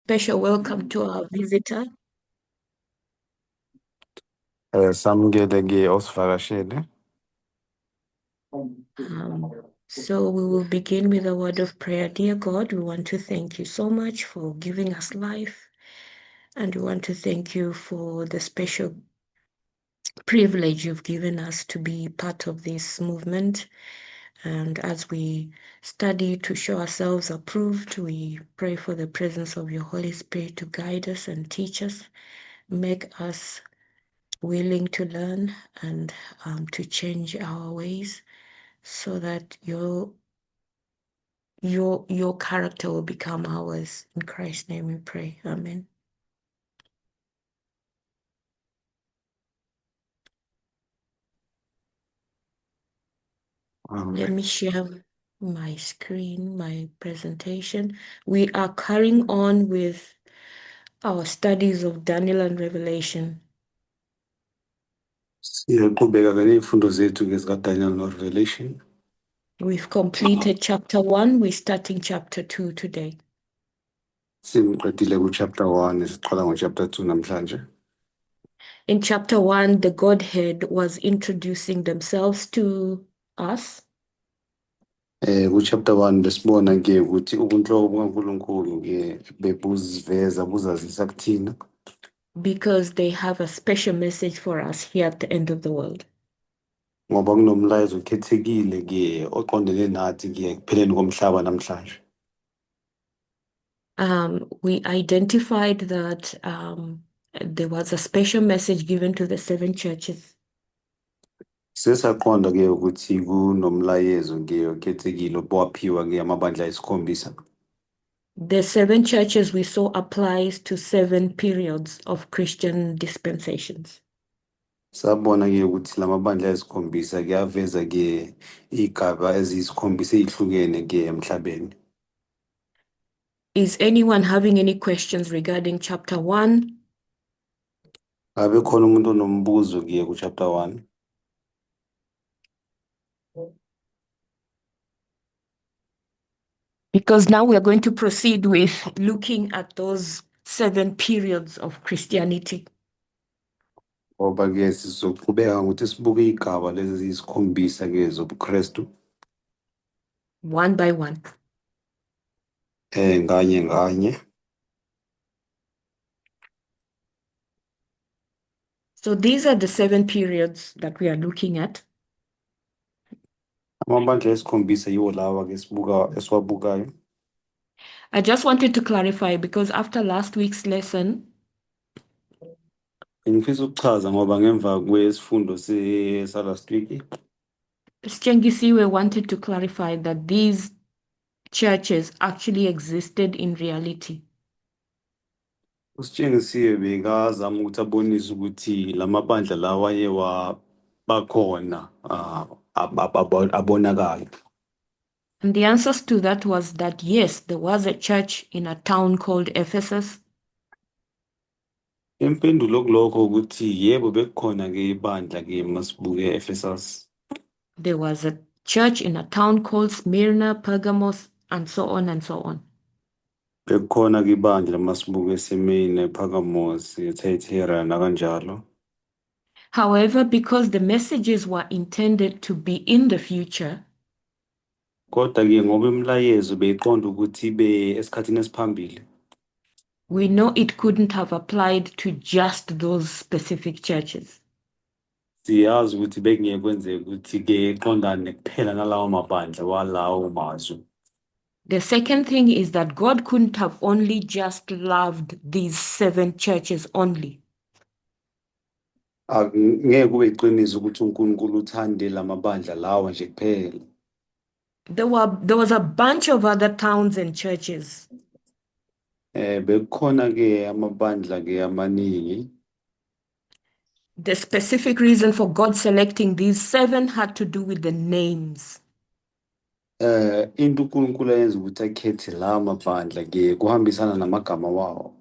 special welcome to our visitor. Samukele-ke osivakashele. So we will begin with a word of prayer. Dear God, we want to thank you so much for giving us life. And we want to thank you for the special privilege you've given us to be part of this movement. And as we study to show ourselves approved, we pray for the presence of your Holy Spirit to guide us and teach us, make us willing to learn and to change our ways so that your character will become ours. In Christ's name we pray. Amen. Let me share my screen, my presentation. We are carrying on with our studies of Daniel and Revelation. Siyaqhubeka-ke ney'fundo zethu-ke zika-Daniel no-Revelation. We've completed chapter 1. We're starting chapter 2 today. Siqedile ku-chapter 1, siqala ngo-chapter 2 namhlanje. In chapter 1, the Godhead was introducing themselves to us. Ku-chapter 1 besibona-ke ukuthi ubunhlobo bukaNkulunkulu-ke bebuziveza buzazisa kuthina. Because they have a special message for us here at the end of the world. Ngoba kunomlayezo okhethekile-ke oqondene nathi-ke ekupheleni komhlaba namhlanje. We identified that there was a special message given to the 7 churches. Sesaqonda-ke ukuthi kunomlayezo-ke okhethekile owaphiwa-ke amabandla ayisikhombisa. The 7 churches we saw applies to 7 periods of Christian dispensations. Sabona-ke ukuthi lamabandla ayisikhombisa-ke aveza-ke igaba eziyisikhombisa ey'hlukene-ke emhlabeni. Is anyone having any questions regarding chapter 1? Ngabe khona umuntu onombuzo-ke ku-chapter 1? Because now we are going to proceed with looking at those 7 periods of Christianity. Ngoba-ke sizoqhubeka ngokuthi sibuke iy'gaba lezi eziyisikhombisa-ke zobuKrestu. One by one. Nganye nganye. So these are the 7 periods that we are looking at. Amabandla ayisikhombisa yiwo lawa-ke esiwabukayo. I just wanted to clarify because after last week's lesson, Ngifisa ukuchaza ngoba ngemva kwesifundo sa-last week, Stengisiwe wanted to clarify that these churches actually existed in reality. uSitshengisiwe bekazama ukuthi abonise ukuthi lamabandla lawa bakhona abonakala. And the answers to that was that yes, there was a church in a town called Ephesus. Impendulo kulokho ukuthi yebo bekukhona-ke ibandla-ke masibuke e-Ephesus. There was a church in a town called Smyrna, Pergamos, and so on and so on. Bekukhona-ke ibandla masibuke eSemene, ePhakamos, eThyatira nakanjalo. However, because the messages were intended to be in the future, Kodwa-ke ngoba imilayezo beyiqonda ukuthi ibe esikhathini esiphambili, we know it couldn't have applied to just those specific churches. siyazi ukuthi bekungeke kwenzeka ukuthi-ke iqondane kuphela nalawo mabandla walawo mazwi. The second thing is that God couldn't have only just loved these 7 churches only. Ngeke kube iqiniso ukuthi uNkulunkulu uthande lamabandla lawa nje kuphela. There was a bunch of other towns and churches. Bekukhona-ke amabandla-ke amaningi. The specific reason for God selecting these 7 had to do with the names. Into uNkulunkulu ayenza ukuthi akhethe la mabandla-ke kuhambisana namagama wawo.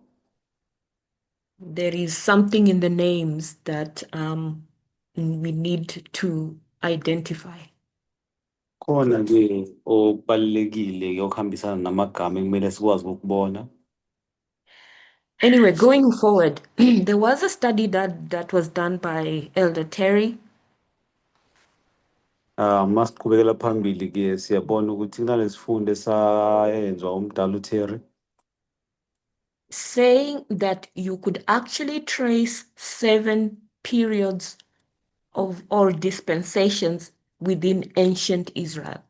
There is something in the names that we need to identify. Khona-ke okubalulekile-ke okuhambisana namagama ekumele sikwazi ukubona. Anyway, going forward, there was a study that was done by Elder Terry Masiqhubekela phambili ke siyabona ukuthi kunalesifundo esayenzwa umdala uTherry saying that you could actually trace 7 periods of or dispensations within ancient Israel.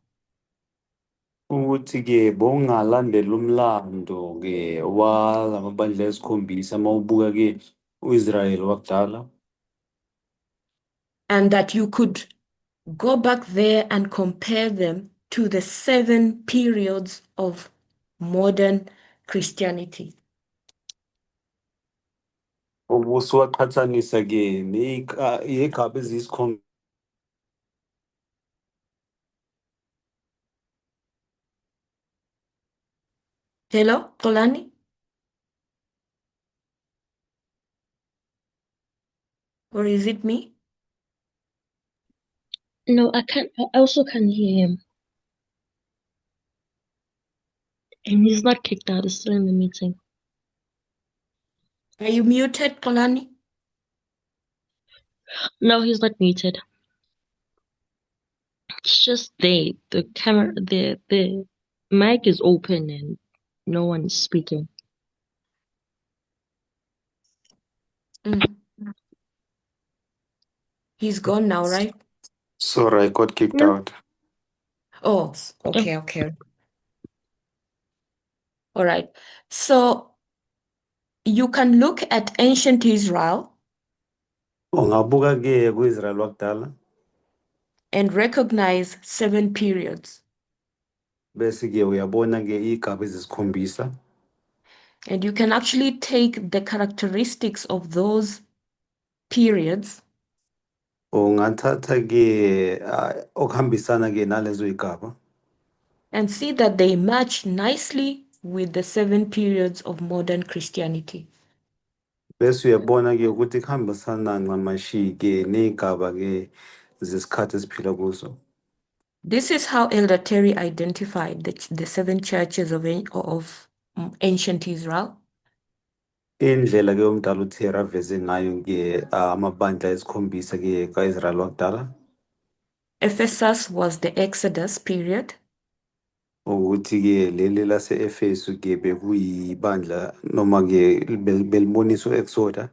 ukuthi ke bongalandela umlando ke walamabandla esikhombisa mawubuka ke uIsrayeli wakudala And that you could go back there and compare them to the 7 periods of modern Christianity. obusuwaqhathanisa ke yegaba eziyisikhombisa Hello, Tolani? Or is it me? No, I can't. I also can't hear him. And he's not kicked out, he's still in the meeting. Are you muted, Tolani? No, he's not muted. It's just the camera, the mic is open and no one is speaking. He's gone now, right? sorry I got kicked No. out Oh, okay. All right. So you can look at ancient Israel ungabuka ke kuIsrayeli wakudala and recognize 7 periods. bese ke uyabona ke igaba ezisikhombisa And you can actually take the characteristics of those periods ungathatha ke okuhambisana ke nalezo igaba and see that they match nicely with the 7 periods of modern Christianity. bese uyabona ke ukuthi kuhambisana ncamashi ke nezigaba ke zesikhathi esiphila kuso This is how Elder Terry identified the 7 churches of ancient Israel. indlela ke umdala uThera aveze ngayo ke amabandla esikhombisa ke kaIsrayeli wakudala Ephesus was the Exodus period. ukuthi ke leli lase-Efesu ke bekuyibandla noma ke belibonisa u-Exoda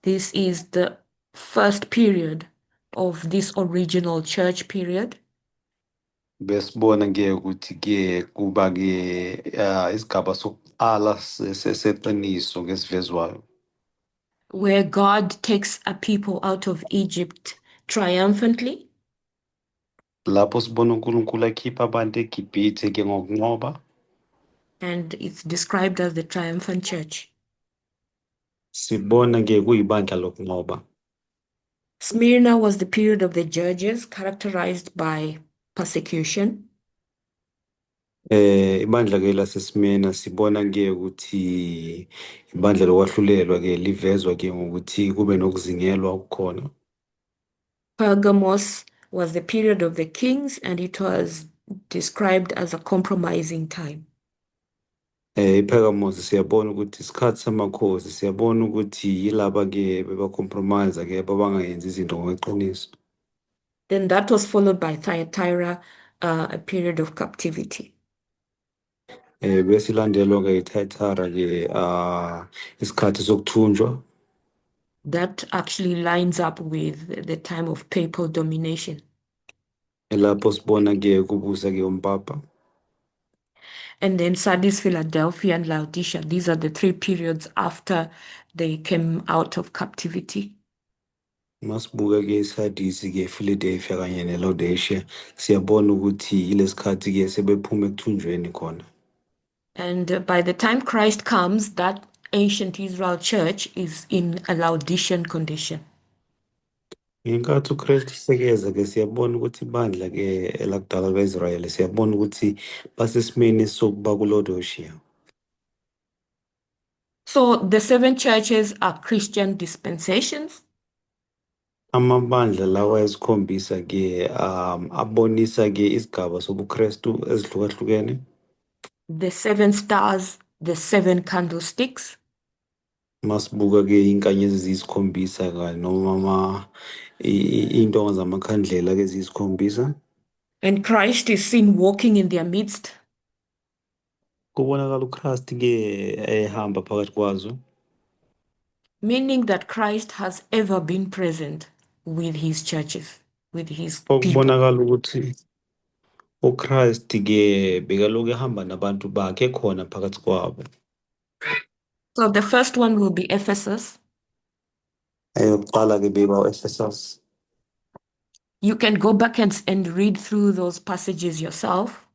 This is the first period of this original church period. besibona ke ukuthi ke kuba ke isigaba sokuqala seqiniso ngesivezwayo Where God takes a people out of Egypt triumphantly. lapho sibona uNkulunkulu akhipha abantu eGibhithe ke ngokunqoba And it's described as the triumphant church. sibona ke kuyibandla lokunqoba Smyrna was the period of the judges characterized by persecution. ibandla ke laseSmyrna sibona ke ukuthi ibandla lokwahlulelwa ke livezwa ke ngokuthi kube nokuzingelwa okukhona Pergamos was the period of the kings, and it was described as a compromising time. iPergamos siyabona ukuthi isikhathi samakhosi siyabona ukuthi yilaba ke bebacompromise ke babangayenzi izinto ngokweqiniso Then that was followed by Thyatira, a period of captivity. bese ilandelwa ke iThyatira ke isikhathi sokuthunjwa That actually lines up with the time of papal domination. lapho sibona ke kubusa ke umpapa And then Sardis, Philadelphia, and Laodicea. These are the 3 periods after they came out of captivity. masibuka ke iSardisi ke Philadelphia kanye neLaodicea siyabona ukuthi yilesikhathi ke sebephuma ekuthunjweni khona And by the time Christ comes, that ancient Israel church is in a Laodicean condition. ngenkathi uKristu isekeza ke siyabona ukuthi ibandla ke elakudala kaIsrayeli siyabona ukuthi basesimeni sokuba kuLaodicea So the 7 churches are Christian dispensations. amabandla lawa esikhombisa ke abonisa ke isigaba sobuKristu ezihlukahlukene The 7 stars, the 7 candlesticks. Masibuka ke inkanyezi eziyisikhombisa kanye noma iy'ntonga zamakhandlela ke eziyisikhombisa. And Christ is seen walking in their midst. Kubonakala uChrist ke ehamba phakathi kwazo. Meaning that Christ has ever been present with his churches, with his people. Okubonakala ukuthi uChrist ke bekalokhu ehamba nabantu bakhe khona phakathi kwabo. So the first one will be Ephesus. Eyokuqala ke beba Ephesus. You can go back and read through those passages yourself.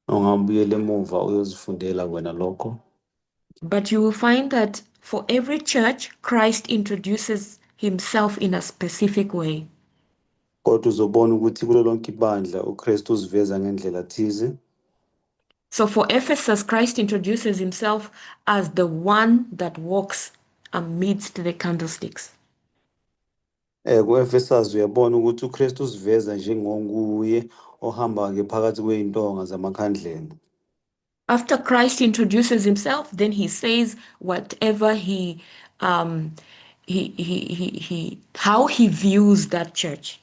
Ungabuyela emuva uyozifundela wena lokho. But you will find that for every church, Christ introduces himself in a specific way. Kodwa uzobona ukuthi kulo lonke ibandla uKristu uziveza ngendlela thize. So for Ephesus, Christ introduces himself as the one that walks amidst the candlesticks. Ku-Ephesus uyabona ukuthi uKristu uziveza njengonguye ohamba ke phakathi kwey'ntonga zamakhandlela. After Christ introduces himself, then he says whatever how he views that church.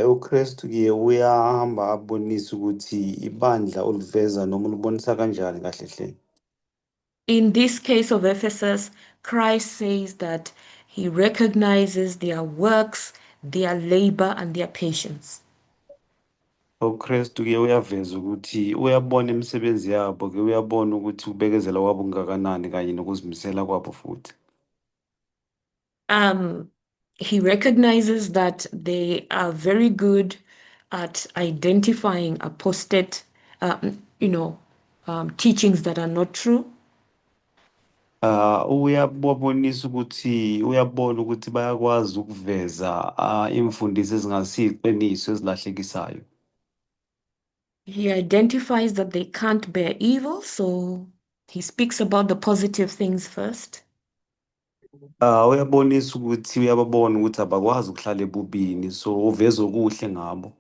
uKristu ke uyahamba abonise ukuthi ibandla uliveza noma ulibonisa kanjani kahle hle. In this case of Ephesus, Christ says that he recognizes their works, their labor, and their patience. uKristu ke uyaveza ukuthi uyabona imisebenzi yabo ke uyabona ukuthi ubekezela kwabo kungakanani kanye nokuzimisela kwabo futhi. He recognizes that they are very good at identifying apostate, teachings that are not true. Uyabonisa ukuthi uyabona ukuthi bayakwazi ukuveza imfundiso ezingasiyiqiniso ezilahlekisayo. He identifies that they can't bear evil, so he speaks about the positive things first. Uyabonisa ukuthi uyababona ukuthi abakwazi ukuhlala ebubini, so uveza okuhle ngabo.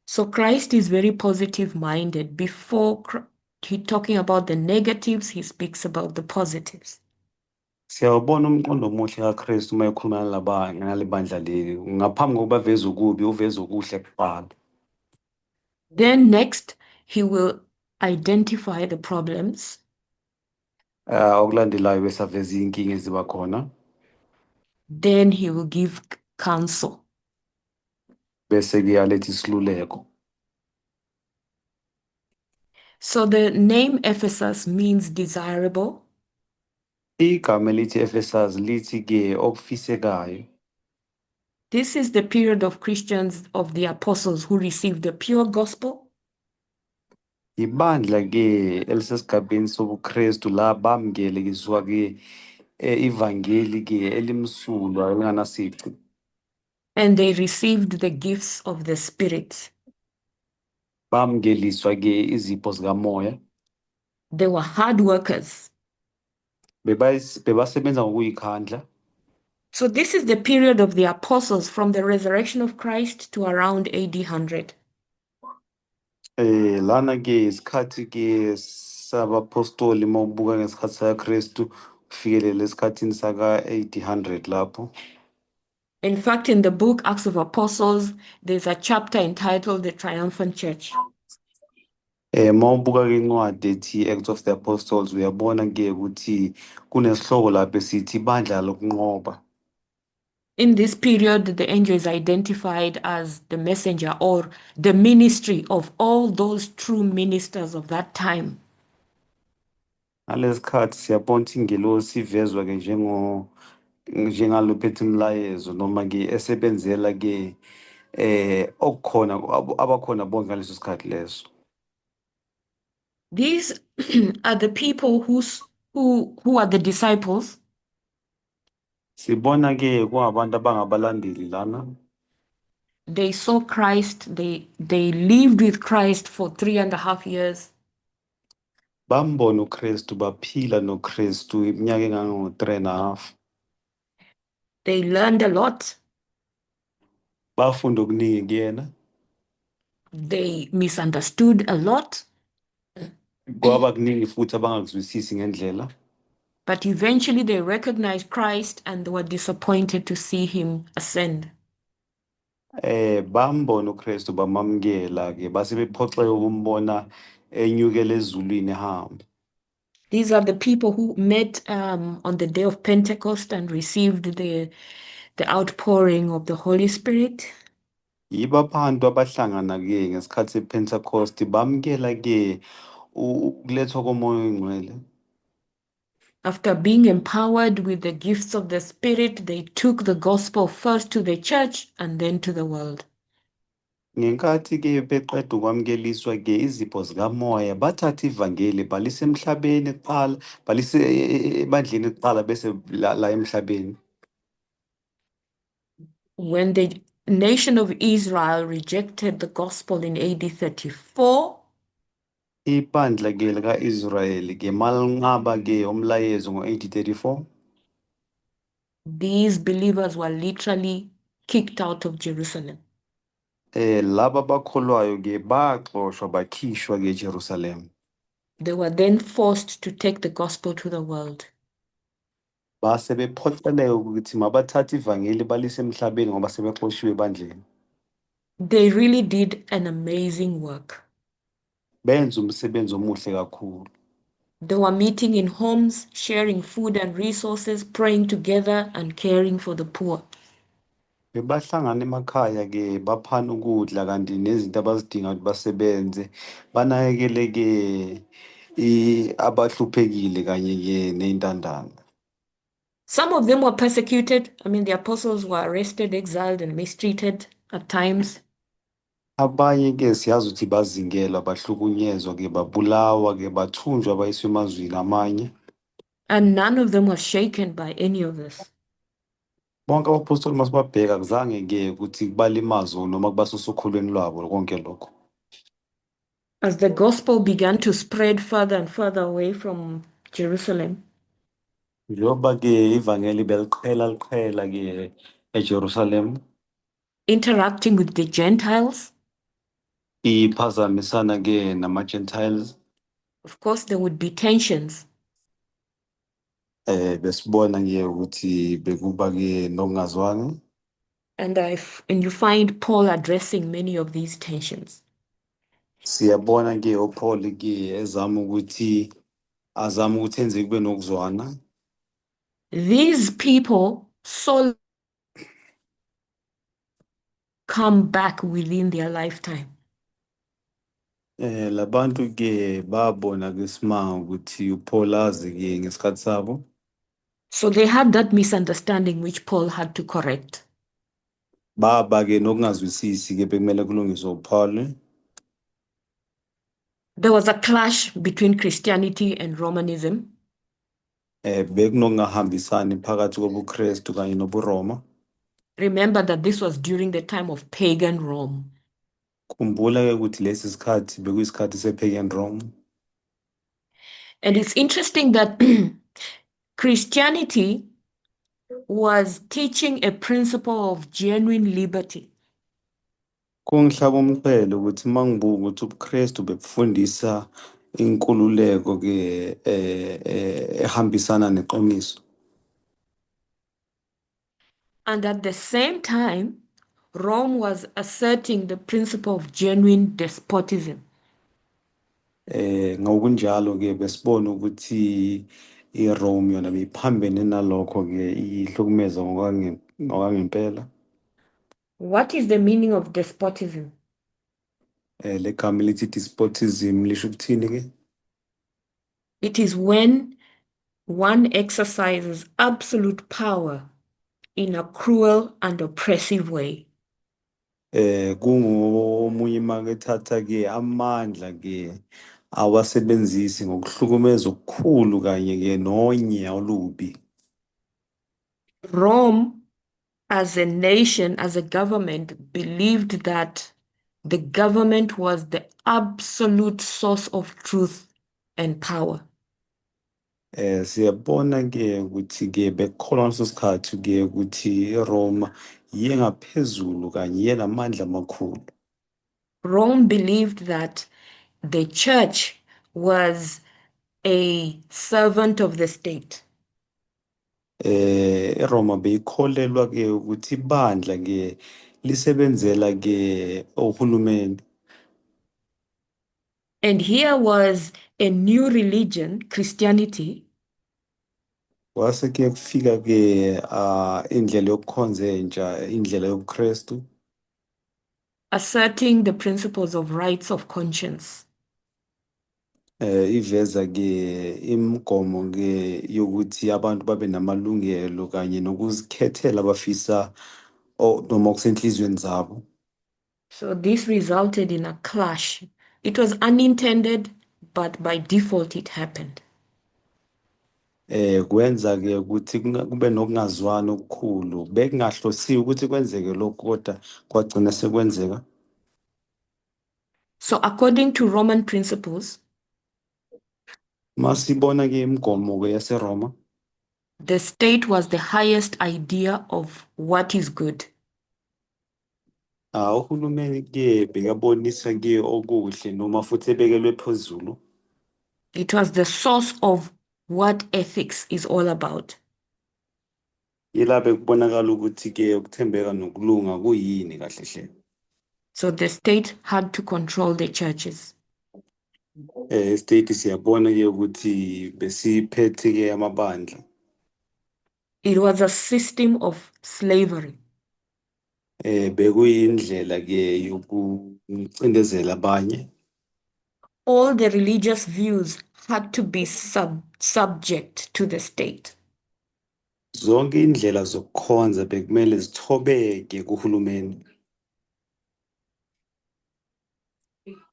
So Christ is very positive minded. Before he talking about the negatives, he speaks about the positives. Siyawubona umqondo omuhle kaKristu uma ekhuluma ngale bandla leli. Ngaphambi kokuba aveze okubi, uveza okuhle kuqala. Then next, he will identify the problems. Okulandelayo bese aveza iy'nkinga eziba khona. Then he will give counsel. Bese-ke aletha isiluleko. So the name Ephesus means desirable. Igama elithi Ephesus lithi-ke okufisekayo. This is the period of Christians of the apostles who received the pure gospel. Ibandla-ke elisesigabeni sobuKristu la bamukele kusuka-ke ivangeli-ke elimsulwa elinganasici. And they received the gifts of the Spirit. Bamukeliswa-ke izipho zikamoya. They were hard workers. Bebasebenza ngokuyikhandla. So this is the period of the apostles from the resurrection of Christ to around AD 100. Lana-ke isikhathi-ke sabapostoli uma ubuka ngesikhathi sakaKristu kufikelele esikhathini saka-AD 100 lapho. In fact, in the book Acts of Apostles, there's a chapter entitled The Triumphant Church. Uma ubuka-ke incwadi ethi Acts of the Apostles uyabona-ke ukuthi kunesihloko lapho esithi ibandla lokunqoba. In this period, the angel is identified as the messenger or the ministry of all those true ministers of that time. Ngalesi sikhathi siyabona ukuthi ingelosi ivezwa-ke njengalophethe umlayezo noma-ke esebenzela-ke okukhona abakhona bonke ngaleso sikhathi leso. These are the people who are the disciples. Sibona-ke kungabantu abangabalandeli lana. They saw Christ, they lived with Christ for 3.5 years. Bambona uKristu baphila noKristu iminyaka engango-3.5. They learned a lot. Bafunda okuningi kuyena. They misunderstood a lot. kwaba kuningi futhi abangakuzwisisi ngendlela. But eventually they recognized Christ and they were disappointed to see him ascend. Bambona uKristu bamamkela ke base bephoxeka ukumbona enyukela ezulwini ehamba. These are the people who met on the day of Pentecost and received the outpouring of the Holy Spirit. Yibo abantu abahlangana ke ngesikhathi sePentecost bamkela ke ukulethwa komoya oyingcwele. After being empowered with the gifts of the Spirit, they took the gospel first to the church and then to the world. Ngenkathi ke beqeda ukwamkeliswa ke izipho zikamoya bathatha ivangeli balise emhlabeni kuqala balise ebandleni kuqala bese la emhlabeni. When the nation of Israel rejected the gospel in AD 34, Ibandla ke lika-Israyeli ke malinqaba ke umlayezo ngo-AD 34, these believers were literally kicked out of Jerusalem. laba bakholwayo ke baxoshwa bakhishwa ke eJerusalem. They were then forced to take the gospel to the world. Base bephoqeleka ukuthi mabathathe ivangeli balise emhlabeni ngoba sebexoshiwe ebandleni. They really did an amazing work. Benza umsebenzi omuhle kakhulu. They were meeting in homes, sharing food and resources, praying together, and caring for the poor. Bebahlangana emakhaya ke baphana ukudla kanti nezinto abazidinga ukuthi basebenze banakekele ke abahluphekile kanye ke neyintandane. Some of them were persecuted. I mean, the apostles were arrested, exiled, and mistreated at times. Abanye ke siyazi ukuthi bazingelwa bahlukunyezwa ke babulawa ke bathunjwa bayiswa emazweni amanye. And none of them was shaken by any of this. Bonke abapostoli masibabheka kuzange ke ukuthi kubalimaze noma kubasusa okhulweni lwabo konke lokho. As the gospel began to spread further and further away from Jerusalem, Njengoba ke ivangeli beliqhela ke eJerusalem, interacting with the Gentiles, iphazamisana ke nama-Gentiles, of course, there would be tensions. besibona ke ukuthi bekuba ke nokungazwani. And you find Paul addressing many of these tensions. Siyabona ke uPaul ke ezama ukuthi enze kube nokuzwana. These people saw come back within their lifetime. Labantu ke babona ke simanga ukuthi uPaul azi ke ngesikhathi sabo. So they had that misunderstanding which Paul had to correct. Baba ke nokungazwisisi ke bekumele kulungiswe uPaul. There was a clash between Christianity and Romanism. Bekunokungahambisani phakathi kobuKristu kanye nobuRoma. Remember that this was during the time of pagan Rome. Khumbula ke ukuthi lesi sikhathi bekuyisikhathi sepagan Rome. And it's interesting that Christianity was teaching a principle of genuine liberty. Kungihlaba umqhele ukuthi mangibuka ukuthi ubuKristu bekufundisa inkululeko ke ehambisana neqiniso. And at the same time, Rome was asserting the principle of genuine despotism. Ngokunjalo ke besibona ukuthi iRome yona beyiphambene nalokho ke ihlukumeza ngokwangempela. What is the meaning of despotism? Le gama lithi despotism lisho ukuthini ke? It is when one exercises absolute power in a cruel and oppressive way. Kungomunye makethatha ke amandla ke awasebenzisi ngokuhlukumeza okukhulu kanye ke nonya olubi. Rome, as a nation, as a government, believed that the government was the absolute source of truth and power. Siyabona ke ukuthi ke bekholwa ngaleso sikhathi ke ukuthi iRoma yiye ngaphezulu kanye yiye namandla amakhulu. Rome believed that the church was a servant of the state. eRoma beyikholelwa ke ukuthi ibandla ke lisebenzela ke ohulumeni. And here was a new religion, Christianity, Kwase ke kufika ke indlela yokukhonza entsha, indlela yobuKristu, asserting the principles of rights of conscience. iveza ke imigomo ke yokuthi abantu babe namalungelo kanye nokuzikhethela abafisa noma okusenhlizweni zabo. So this resulted in a clash. It was unintended, but by default it happened. Kwenza ke ukuthi kube nokungazwani okukhulu, bekungahlosiwe ukuthi kwenzeke lokho kodwa kwagcina sekwenzeka. So according to Roman principles, Masibona ke imigomo ke yaseRoma, the state was the highest idea of what is good. uhulumeni ke bekabonisa ke okuhle noma futhi ebekelwe phezulu. It was the source of what ethics is all about. Yila bekubonakala ukuthi ke ukuthembeka nokulunga kuyini kahle hle. So the state had to control the churches. State siyabona ke ukuthi besiphethe ke amabandla. It was a system of slavery. Bekuyindlela ke yokucindezela abanye. All the religious views had to be subject to the state. Zonke indlela zokukhonza bekumele zithobeke kuhulumeni.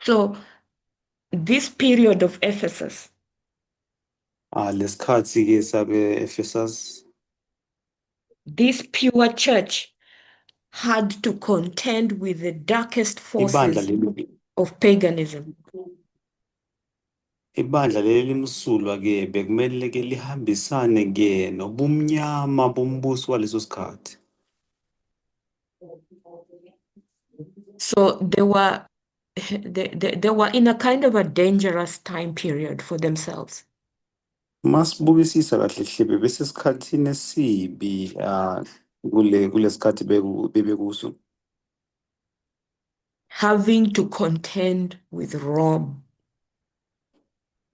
So this period of Ephesus, Lesikhathi ke sabe Ephesus, this pure church had to contend with the darkest ibandla forces leli of paganism. ibandla leli limsulwa ke bekumele ke lihambisane ke nobumnyama bombuso waleso sikhathi. So they were in a kind of a dangerous time period for themselves. Masibukisisa kahle hle bebesesikhathini esibi kulesikhathi bebekuso. Having to contend with Rome.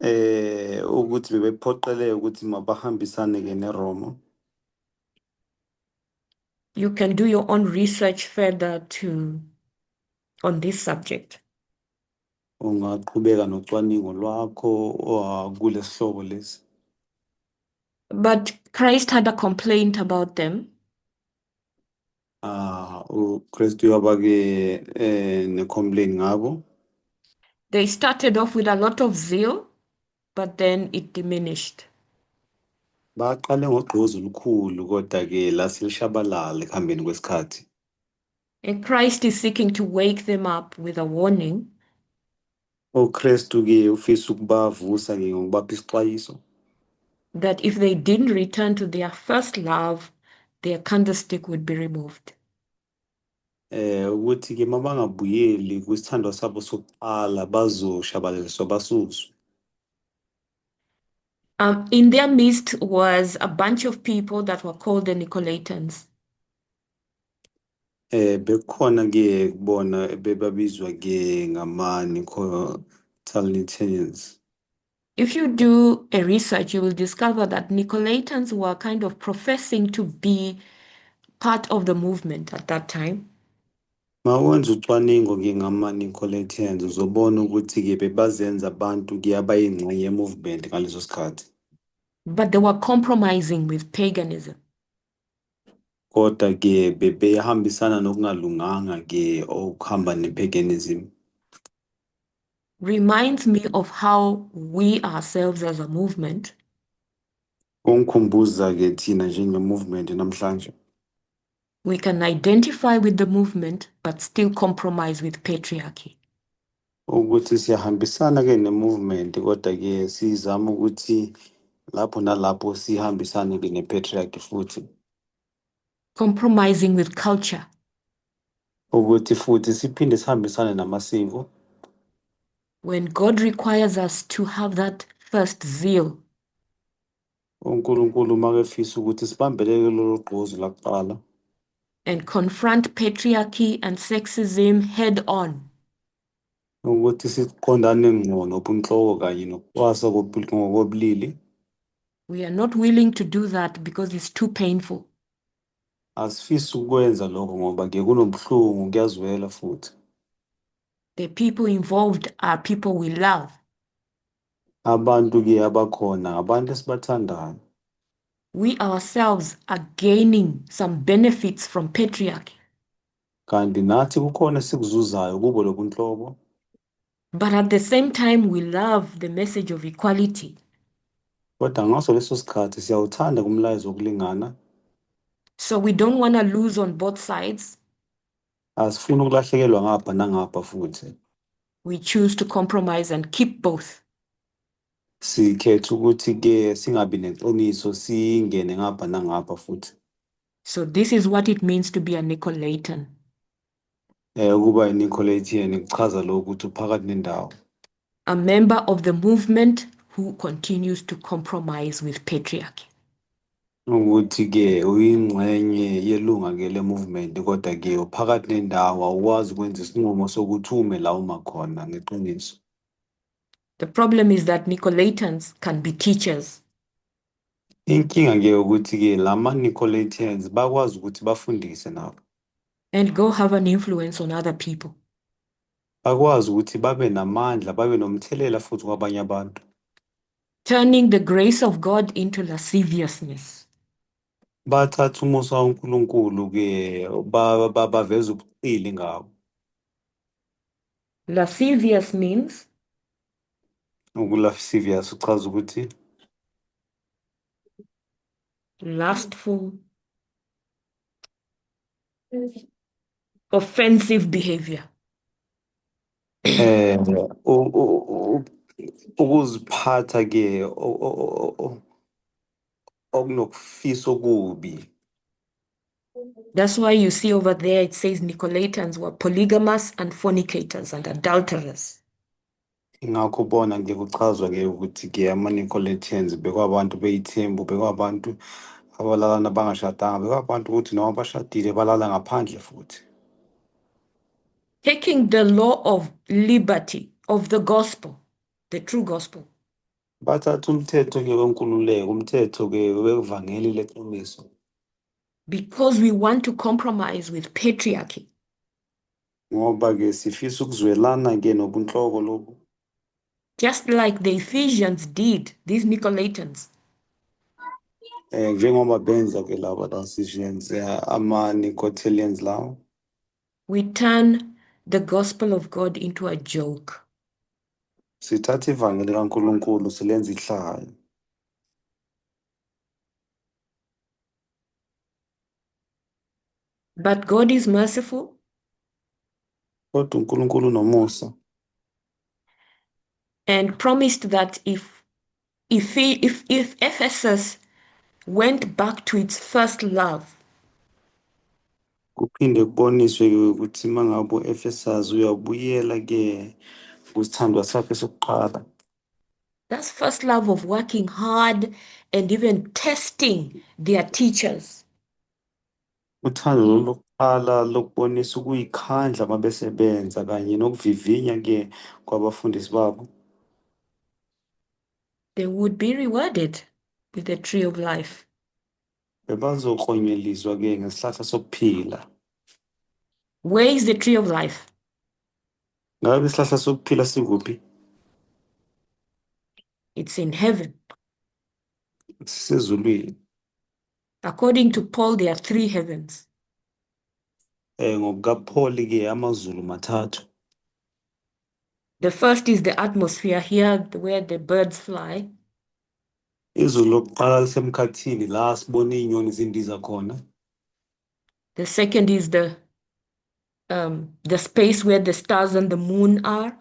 Ukuthi bebephoqeleke ukuthi mabahambisane ke neRoma. You can do your own research further on this subject. Ungaqhubeka nocwaningo lwakho kulesihlobo lesi. But Christ had a complaint about them. uKristu yaba ke ne-complain ngabo. They started off with a lot of zeal, but then it diminished. Baqale ngogqozi olukhulu kodwa ke laselishabalala ekuhambeni kwesikhathi. And Christ is seeking to wake them up with a warning. uKristu ke ufisa ukubavusa ke ngokubapha isixwayiso. That if they didn't return to their first love, their candlestick would be removed. Ukuthi ke mabangabuyeli kwisithandwa sabo sokuqala bazoshabalaliswa basuswe. In their midst was a bunch of people that were called the Nicolaitans. Bekhona ke kubona bebabizwa ke ngama-Nicolaitans. If you do a research, you will discover that Nicolaitans were kind of professing to be part of the movement at that time. Mawenza ucwaningo ke ngama-Nicolaitans uzobona ukuthi ke bebazenza abantu ke abayingxenye ye-movement ngaleso sikhathi. But they were compromising with paganism. Kodwa ke bebehambisana nokungalunganga ke okuhamba ne-paganism. Reminds me of how we ourselves as a movement Kungikhumbuza ke thina njenge-movement namhlanje. we can identify with the movement but still compromise with patriarchy. Ukuthi siyahambisana ke ne-movement kodwa ke sizama ukuthi lapho nalapho sihambisane ke ne-patriarchy futhi. Compromising with culture. Ukuthi futhi siphinde sihambisane namasiko. When God requires us to have that first zeal, uNkulunkulu makefisa ukuthi sibambeleke lolu gqozi lakuqala and confront patriarchy and sexism head on, ukuthi siqondane ngqo nobunhloko kanye nokucwasa ngokobulili. we are not willing to do that because it's too painful. Asifisi ukwenza lokho ngoba kunobuhlungu kuyazwela futhi. The people involved are people we love. Abantu-ke abakhona abantu esibathandayo. We ourselves are gaining some benefits from patriarchy. Kanti nathi kukhona sikuzuzayo kubo lobunhlobo. But at the same time, we love the message of equality. Kodwa ngaso leso sikhathi siyawuthanda kumlayezo wokulingana. So we don't want to lose on both sides. Asifuni ukulahlekelwa ngapha nangapha futhi. We choose to compromise and keep both. Sikhetha ukuthi-ke singabi neqiniso singene ngapha nangapha futhi. So this is what it means to be a Nicolaitan. Ukuba i-Nicolaitan kuchaza lokho ukuthi uphakathi nendawo. A member of the movement who continues to compromise with patriarchy. Ukuthi-ke uyingxenye yelunga-ke le-movement kodwa-ke uphakathi nendawo awukwazi ukwenza isinqumo sokuthi ume la uma khona ngeqiniso. The problem is that Nicolaitans can be teachers. Inkinga-ke ukuthi-ke lama-Nicolaitans bakwazi ukuthi bafundise nabo. And go have an influence on other people. Bakwazi ukuthi babe namandla, babe nomthelela futhi kwabanye abantu. Turning the grace of God into lasciviousness. Bathatha umusa kaNkulunkulu-ke baveza ubuqili ngawo. Lascivious means Lascivious uchaza ukuthi lustful, offensive behavior. ukuziphatha-ke okunokufisa okubi. That's why you see over there it says Nicolaitans were polygamous and fornicators and adulterers. Ingakho ubona-ke kuchazwa-ke ukuthi-ke ama-Nicolaitans bekwabantu bey'thembu, bekwabantu abalalana bangashadanga, bekwabantu ukuthi noma bashadile balala ngaphandle futhi. Taking the law of liberty of the gospel, the true gospel, Bathatha umthetho-ke wenkululeko, umthetho-ke wevangeli leqiniso. because we want to compromise with patriarchy. Ngoba-ke sifisa ukuzwelana-ke nobunhloko lobu. Just like the Ephesians did, these Nicolaitans. Njengoba benza-ke laba Ephesians, ama-Nicolaitans lawo. We turn the gospel of God into a joke. Sithatha ivangeli kaNkulunkulu silenza ihlaya. But God is merciful. Kodwa uNkulunkulu unomusa. And promised that if Ephesus went back to its first love, Kuphinde kuboniswe-ke ukuthi mangabe u-Ephesus uyabuyela-ke kusithandwa sakhe sokuqala. that's first love of working hard and even testing their teachers. Uthando lokuqala lokubonisa ukuyikhandla mabesebenza kanye nokuvivinya-ke kwabafundisi babo. They would be rewarded with the tree of life. Bebazoklonyeliswa-ke ngesihlahla sokuphila. Where is the tree of life? Ngabe isihlahla sokuphila sikuphi? It's in heaven. Sisezulwini. According to Paul, there are three heavens. NgokukaPaul-ke amazulu mathathu. The first is the atmosphere here, where the birds fly. Izulu lokuqala lisemkhathini la sibona iy'nyoni zindiza khona. The second is the space where the stars and the moon are.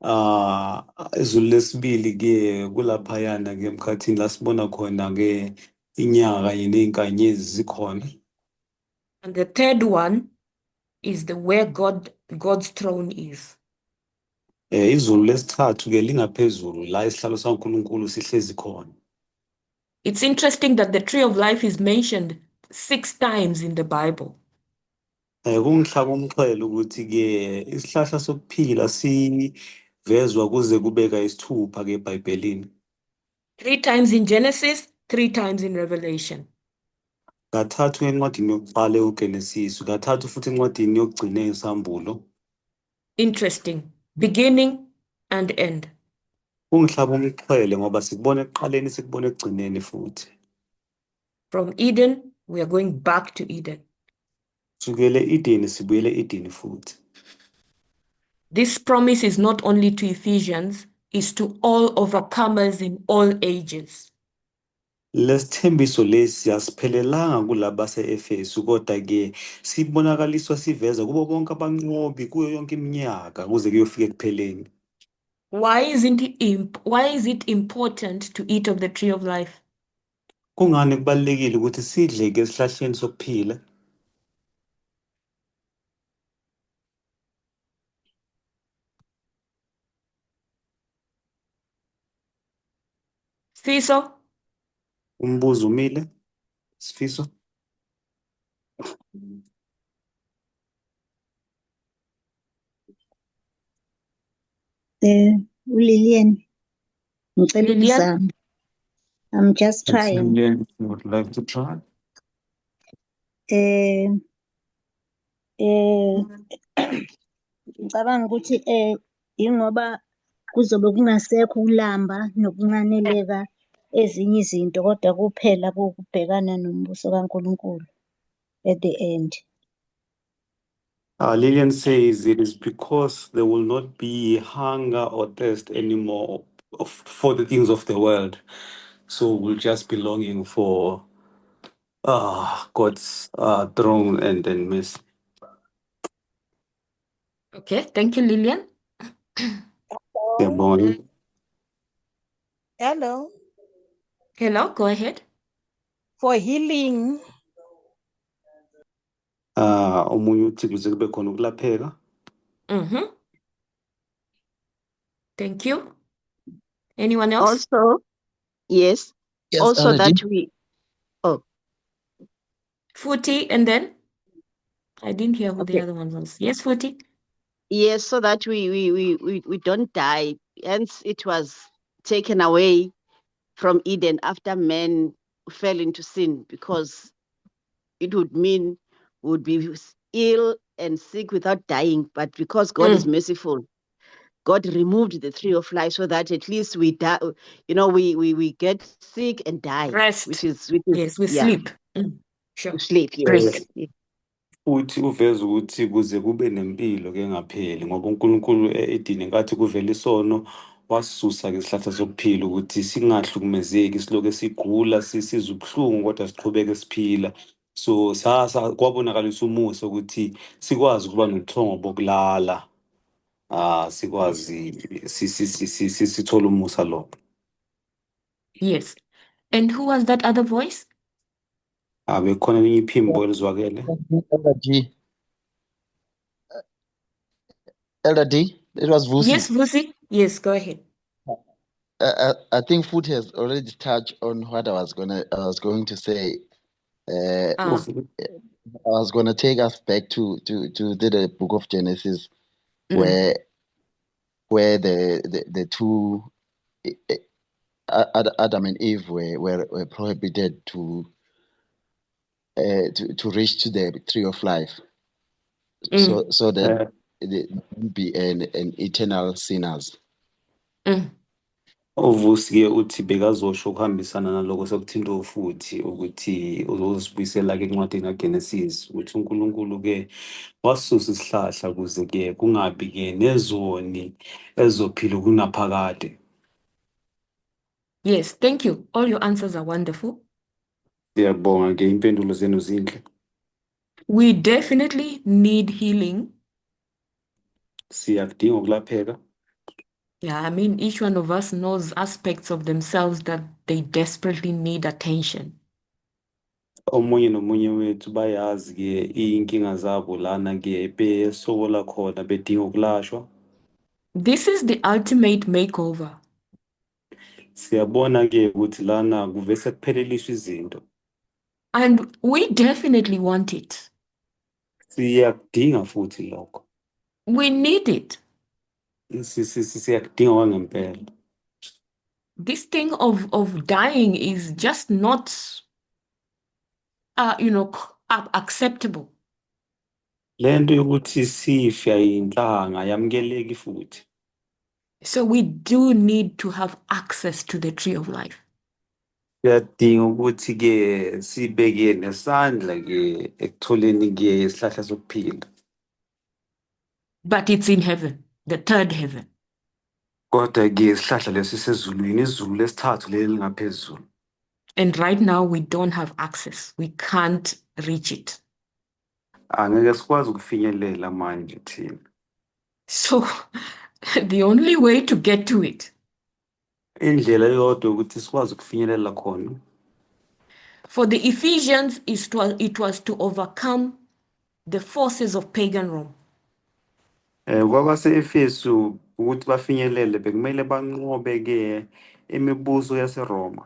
Izulu lesibili-ke kulaphayana-ke emkhathini la sibona khona-ke inyanga kanye ney'nkanyezi zikhona. And the third one is where God's throne is. Izulu lesithathu ke lingaphezulu la isihlalo saNkulunkulu sihlezi khona. It's interesting that the tree of life is mentioned 6 times in the Bible. Kungihlaba umxhelo ukuthi ke isihlahla sokuphila sivezwa kuze kube kayisithupha ke eBhayibhelini. 3 times in Genesis, 3 times in Revelation. Kathathu encwadini yokuqala uGenesis, kathathu futhi encwadini yokugcina esambulo. Interesting. Beginning and end. Kungihlaba umxhele ngoba sikubona ekuqaleni sikubona ekugcineni futhi. From Eden, we are going back to Eden. Sukele Edeni sibuyele Edeni futhi. This promise is not only to Ephesians, it's to all overcomers in all ages. Lesithembiso lesi asiphelelanga kulabo base-Efesu kodwa ke sibonakaliswa siveza kubo bonke abanqobi kuyo yonke iminyaka kuze kuyofika ekupheleni. Why is it important to eat of the tree of life? Kungani kubalekile ukuthi sidle ke esihlahleni sokuphila? Sifiso? Umbuzo umile? Sifiso? Lillian, ngicela Lillian? ukuzama. I'm just trying. Lillian, you would like to try? Ngicabanga ukuthi ingoba kuzobe kungasekho ulamba nokunqaneleka ezinye izinto kodwa kuphela kokubhekana nombuso kaNkulunkulu at the end. Lillian says it is because there will not be hunger or thirst anymore for the things of the world. So we'll just be longing for God's throne and mercy. Okay, thank you, Lillian. Siyabonga. Hello. Hello, go ahead. For healing, Omunye uthi kuze kube khona ukulapheka. Thank you. Anyone else? also, yes, Yes, also Elder that D. we, Futi, and then? I didn't hear who the Okay. other one was. Yes, Futi? yes, so that we don't die. Hence, it was taken away from Eden after man fell into sin, because it would mean we would be ill and sick without dying. But because God is merciful, God removed the tree of life so that at least we die. We get sick and die. Rest. Which is Yes, we yeah, sleep. Sure. we sleep. Yes. Great. Yes. Uthi uveza ukuthi kuze kube nempilo ke ngapheli ngoba uNkulunkulu eEdini ngathi kuvela isono wasisusa ke isihlahla sokuphila ukuthi singahlukumezeki siloke sigula sizwe ubuhlungu kodwa siqhubeke siphila. So kwabonakalisa umusa ukuthi sikwazi ukuba nobuthongo bokulala. Sikwazi sithola umusa lo. Yes. And who was that other voice? Bekhona elinye iphimbo elizwakele. Elder D. Elder D, it was Vusi. Yes, Vusi. Yes, go ahead. I think Food has already touched on what I was going to say. I was gonna take us back to the book of Genesis, where the two Adam and Eve were prohibited to reach to the tree of life, so that they won't be an eternal sinners. Uvusi ke uthi bekazosho ukuhambisana naloko sekuthinta futhi ukuthi uzosibuyisela ke encwadini kaGenesis ukuthi uNkulunkulu ke wasusa isihlahla kuze ke kungabi ke nezoni ezophila kunaphakade. Yes, thank you. All your answers are wonderful. Siyabonga ke impendulo zenu zinhle. We definitely need healing. Siyakudinga ukulapheka. Yeah, I mean, each one of us knows aspects of themselves that they desperately need attention. Omunye nomunye wethu bayazi ke inkinga zabo lana ke besokola khona bedinga ukulashwa. This is the ultimate makeover. Siyabona ke ukuthi lana kuvese kupheleliswa izinto. And we definitely want it. Siyakudinga futhi lokho. We need it. Siyakudinga kwangempela. This thing of dying is just not, acceptable. Lento yokuthi sife ayinhlanga yamukeleki futhi. So we do need to have access to the tree of life. Siyadinga ukuthi ke sibeke nesandla ke ekutholeni ke isihlahla sokuphila. But it's in heaven, the third heaven. Kodwa ke isihlahla lesi sezulwini, izulu lesithathu leli lingaphezulu. And right now we don't have access. We can't reach it. Angeke sikwazi ukufinyelela manje thina. So the only way to get to it Indlela eyodwa ukuthi sikwazi ukufinyelela khona. for the Ephesians it was to overcome the forces of pagan Rome. Kwabase-Efesu ukuthi bafinyelele bekumele banqobe ke imibuso yaseRoma.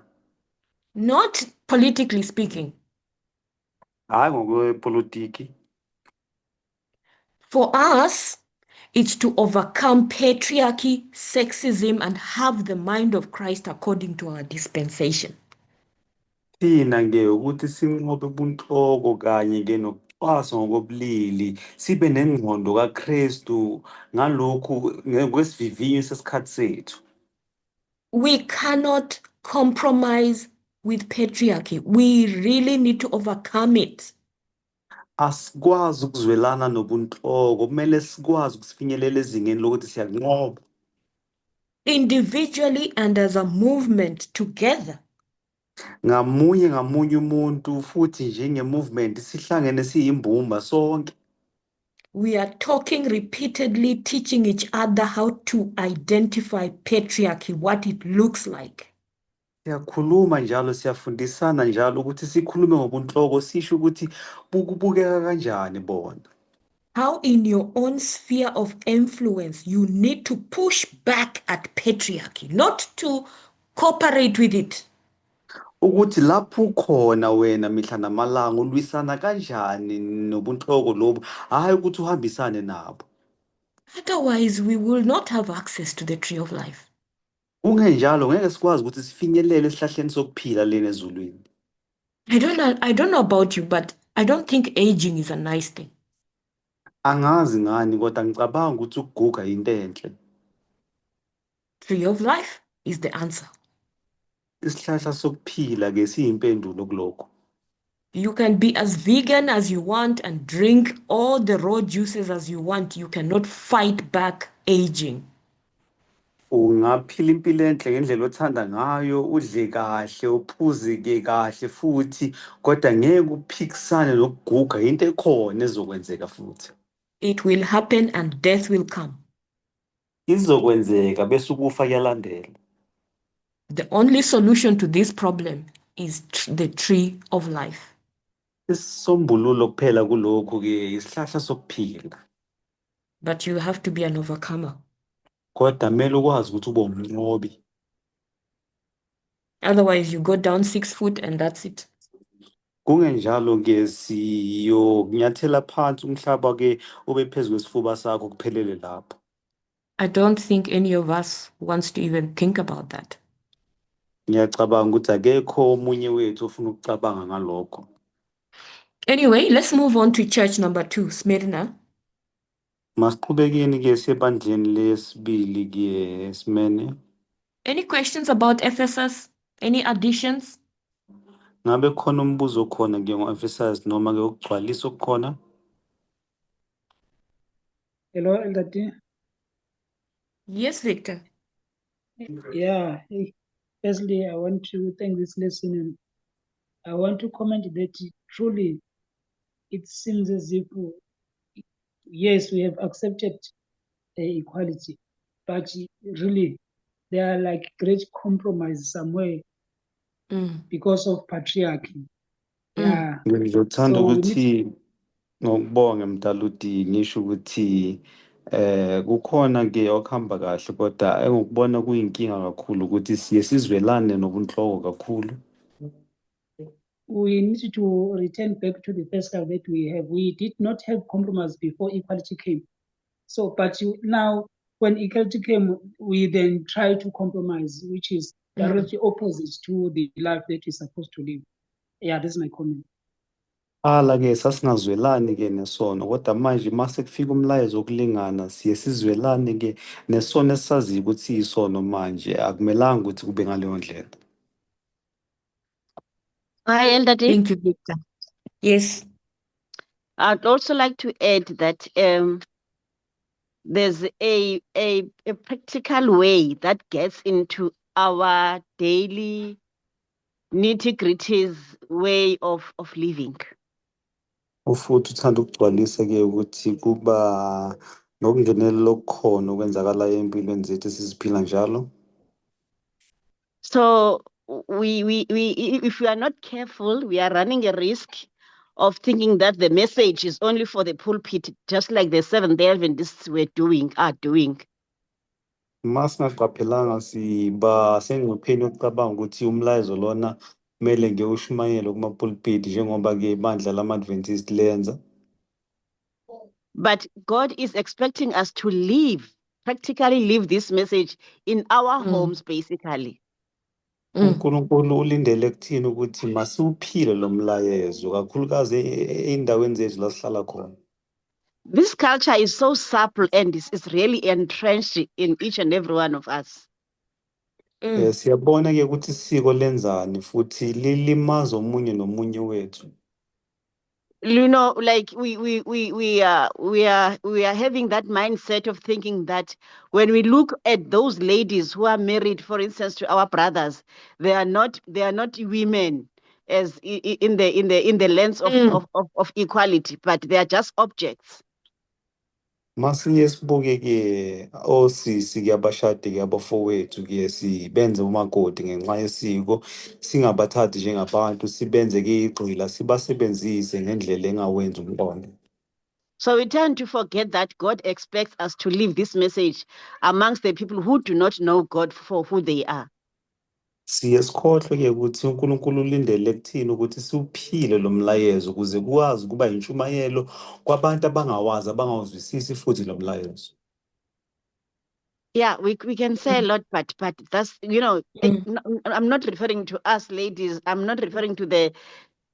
Not politically speaking. Hayi ngokwepolitiki. For us, it's to overcome patriarchy, sexism, and have the mind of Christ according to our dispensation. Thina ke ukuthi sinqobe ubunhloko kanye ke nokucwaswa ngokobulili, sibe nengqondo kaKristu ngalokhu ngokwesivivinyo sesikhathi sethu. We cannot compromise with patriarchy. We really need to overcome it. Asikwazi ukuzwelana nobunhloko, kumele sikwazi ukusifinyelela ezingeni lokuthi siyanqoba. Individually and as a movement together. Ngamunye umuntu futhi njenge-movement sihlangene siyimbumba sonke. We are talking repeatedly, teaching each other how to identify patriarchy, what it looks like. Siyakhuluma njalo, siyafundisana njalo ukuthi sikhulume ngobunhloko, sisho ukuthi bukubukeka kanjani bona. How in your own sphere of influence you need to push back at patriarchy, not to cooperate with it. Ukuthi lapho ukhona wena mihla namalanga ulwisana kanjani nobunhloko lobu, hayi ukuthi uhambisane nabo. Otherwise, we will not have access to the tree of life. Kungenjalo ngeke sikwazi ukuthi sifinyelele esihlahleni sokuphila lena ezulwini. I don't know about you, but I don't think aging is a nice thing. Angazi ngani kodwa ngicabanga ukuthi ukuguga into enhle. Tree of life is the answer. Isihlahla sokuphila ke siyimpendulo kulokho. You can be as vegan as you want and drink all the raw juices as you want. You cannot fight back aging. Ungaphila impilo enhle ngendlela othanda ngayo, udle kahle, uphuze ke kahle futhi, kodwa ngeke uphikisane nokuguga, into ekhona ezokwenzeka futhi. It will happen and death will come. Izokwenzeka bese ukufa kuyalandela. The only solution to this problem is the tree of life. Isisombululo kuphela kulokho ke isihlahla sokuphila. But you have to be an overcomer. Kodwa kumele ukwazi ukuthi ube umnqobi. Otherwise, you go down 6 foot and that's it. Kungenjalo ke siyokunyathela phansi umhlaba ke ube phezulu kwesifuba sakho kuphelele lapho. I don't think any of us wants to even think about that. Ngiyacabanga ukuthi akekho omunye wethu ofuna ukucabanga ngalokho. Anyway, let's move on to church number 2, Smyrna. Masiqhubekeni ke sebandleni lesibili ke Smyrna. Any questions about Ephesus? Any additions? Ngabe khona umbuzo khona ke ngo-Ephesus noma ke ukugcwalisa okukhona? Hello, Elder D. Yes, Victor. Yeah, firstly, I want to thank this lesson and I want to comment that truly it seems as if, yes, we have accepted equality, but really there are like great compromise somewhere because of patriarchy. Yeah. Ngizothanda So we ukuthi ngokubonga Mdaludi ngisho ukuthi Kukhona ke okuhamba kahle kodwa engikubona kuyinkinga kakhulu ukuthi siye sizwelane nobunhloko kakhulu. We need to return back to the first love that we have. We did not have compromise before equality came. So, but now when equality came, we then try to compromise, which is directly opposite to the life that we're supposed to live. Yeah, that's my comment. Ke sasingazwelani ke nesono kodwa manje mase kufika umlayezo wokulingana siye sizwelane ke nesono esaziyo ukuthi isono manje akumelanga ukuthi kube ngaleyo ndlela. Hi, Elder D. Thank you, Victor. Yes. I'd also like to add that there's a practical way that gets into our daily nitty-gritties way of living. Futhi uthanda ukugcwalisa ke ukuthi kuba nokungenelela okukhona okwenzakalayo empilweni zethu esiziphila njalo. So if we are not careful, we are running a risk of thinking that the message is only for the pulpit, just like the Seventh-day Adventists are doing. Masingaqaphelanga siba sengcupheni yokucabanga ukuthi umlayezo lona kumele ngewushumayele kuma-pulpit njengoba ke ibandla lama-Adventist lenza. But God is expecting us to practically live this message in our homes, basically. uNkulunkulu ulindele kuthini ukuthi masiwuphile lo mlayezo kakhulukazi ey'ndaweni zethu la sihlala khona. This culture is so supple and is really entrenched in each and every one of us. Siyabona ke ukuthi isiko lenzani futhi lilimaza omunye nomunye wethu. You know, like we are having that mindset of thinking that when we look at those ladies who are married, for instance, to our brothers, they are not women as in the lens of equality, but they are just objects. Masiye sibuke ke osisi ke abashadi ke abafowethu ke sibenze umakoti ngenxa yesiko singabathathi njengabantu sibenze ke igqila sibasebenzise ngendlela engawenza umqondo. So we tend to forget that God expects us to live this message amongst the people who do not know God for who they are. Siye sikhohlwe ke ukuthi uNkulunkulu ulindele kuthini ukuthi siwuphile lo mlayezo ukuze kuwazi kuba intshumayelo kwabantu abangawazi abangawuzwisisi futhi lo mlayezo. Yeah, we can say a lot, but that's, you know, I'm not referring to us ladies. I'm not referring to the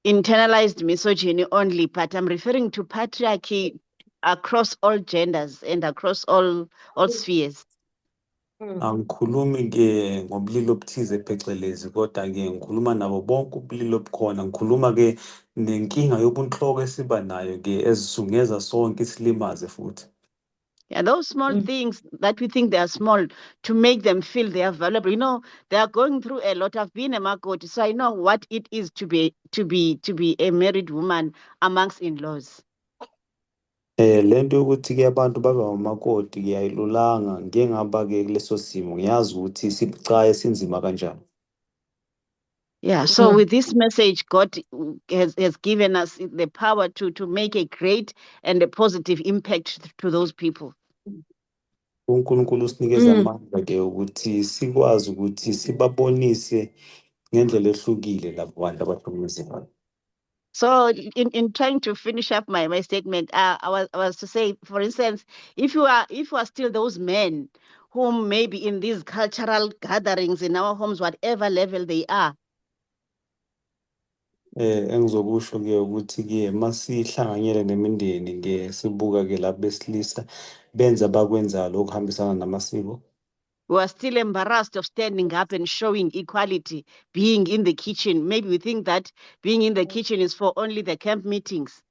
internalized misogyny only, but I'm referring to patriarchy across all genders and across all spheres. Angikhulumi ke ngobulili obuthize phecelezi kodwa ke ngikhuluma nabo bonke ubulili obukhona ngikhuluma ke nenkinga yobunhloko esiba nayo ke ezisungeza sonke isilimaze futhi. Yeah, those small things that we think they are small to make them feel they are valuable. You know, they are going through a lot. I've been a makoti, so I know what it is to be a married woman amongst in-laws. Lento yokuthi ke abantu babe umakoti ke ayilulanga ngengaba ke kuleso simo ngiyazi ukuthi sibucaye sinzima kanjani. Yeah, so with this message, God has given us the power to make a great and a positive impact to those people. uNkulunkulu usinikeza amandla ke ukuthi sikwazi ukuthi sibabonise ngendlela ehlukile labo bantu abahlukumezekayo. So in trying to finish up my statement, I was to say, for instance, if you are still those men whom maybe in these cultural gatherings in our homes, whatever level they are, Engizokusho ke ukuthi ke masihlanganyele nemindeni ke sibuka ke lapho besilisa benza bakwenza lokho kuhambisana namasiko. we are still embarrassed of standing up and showing equality, being in the kitchen. Maybe we think that being in the kitchen is for only the camp meetings.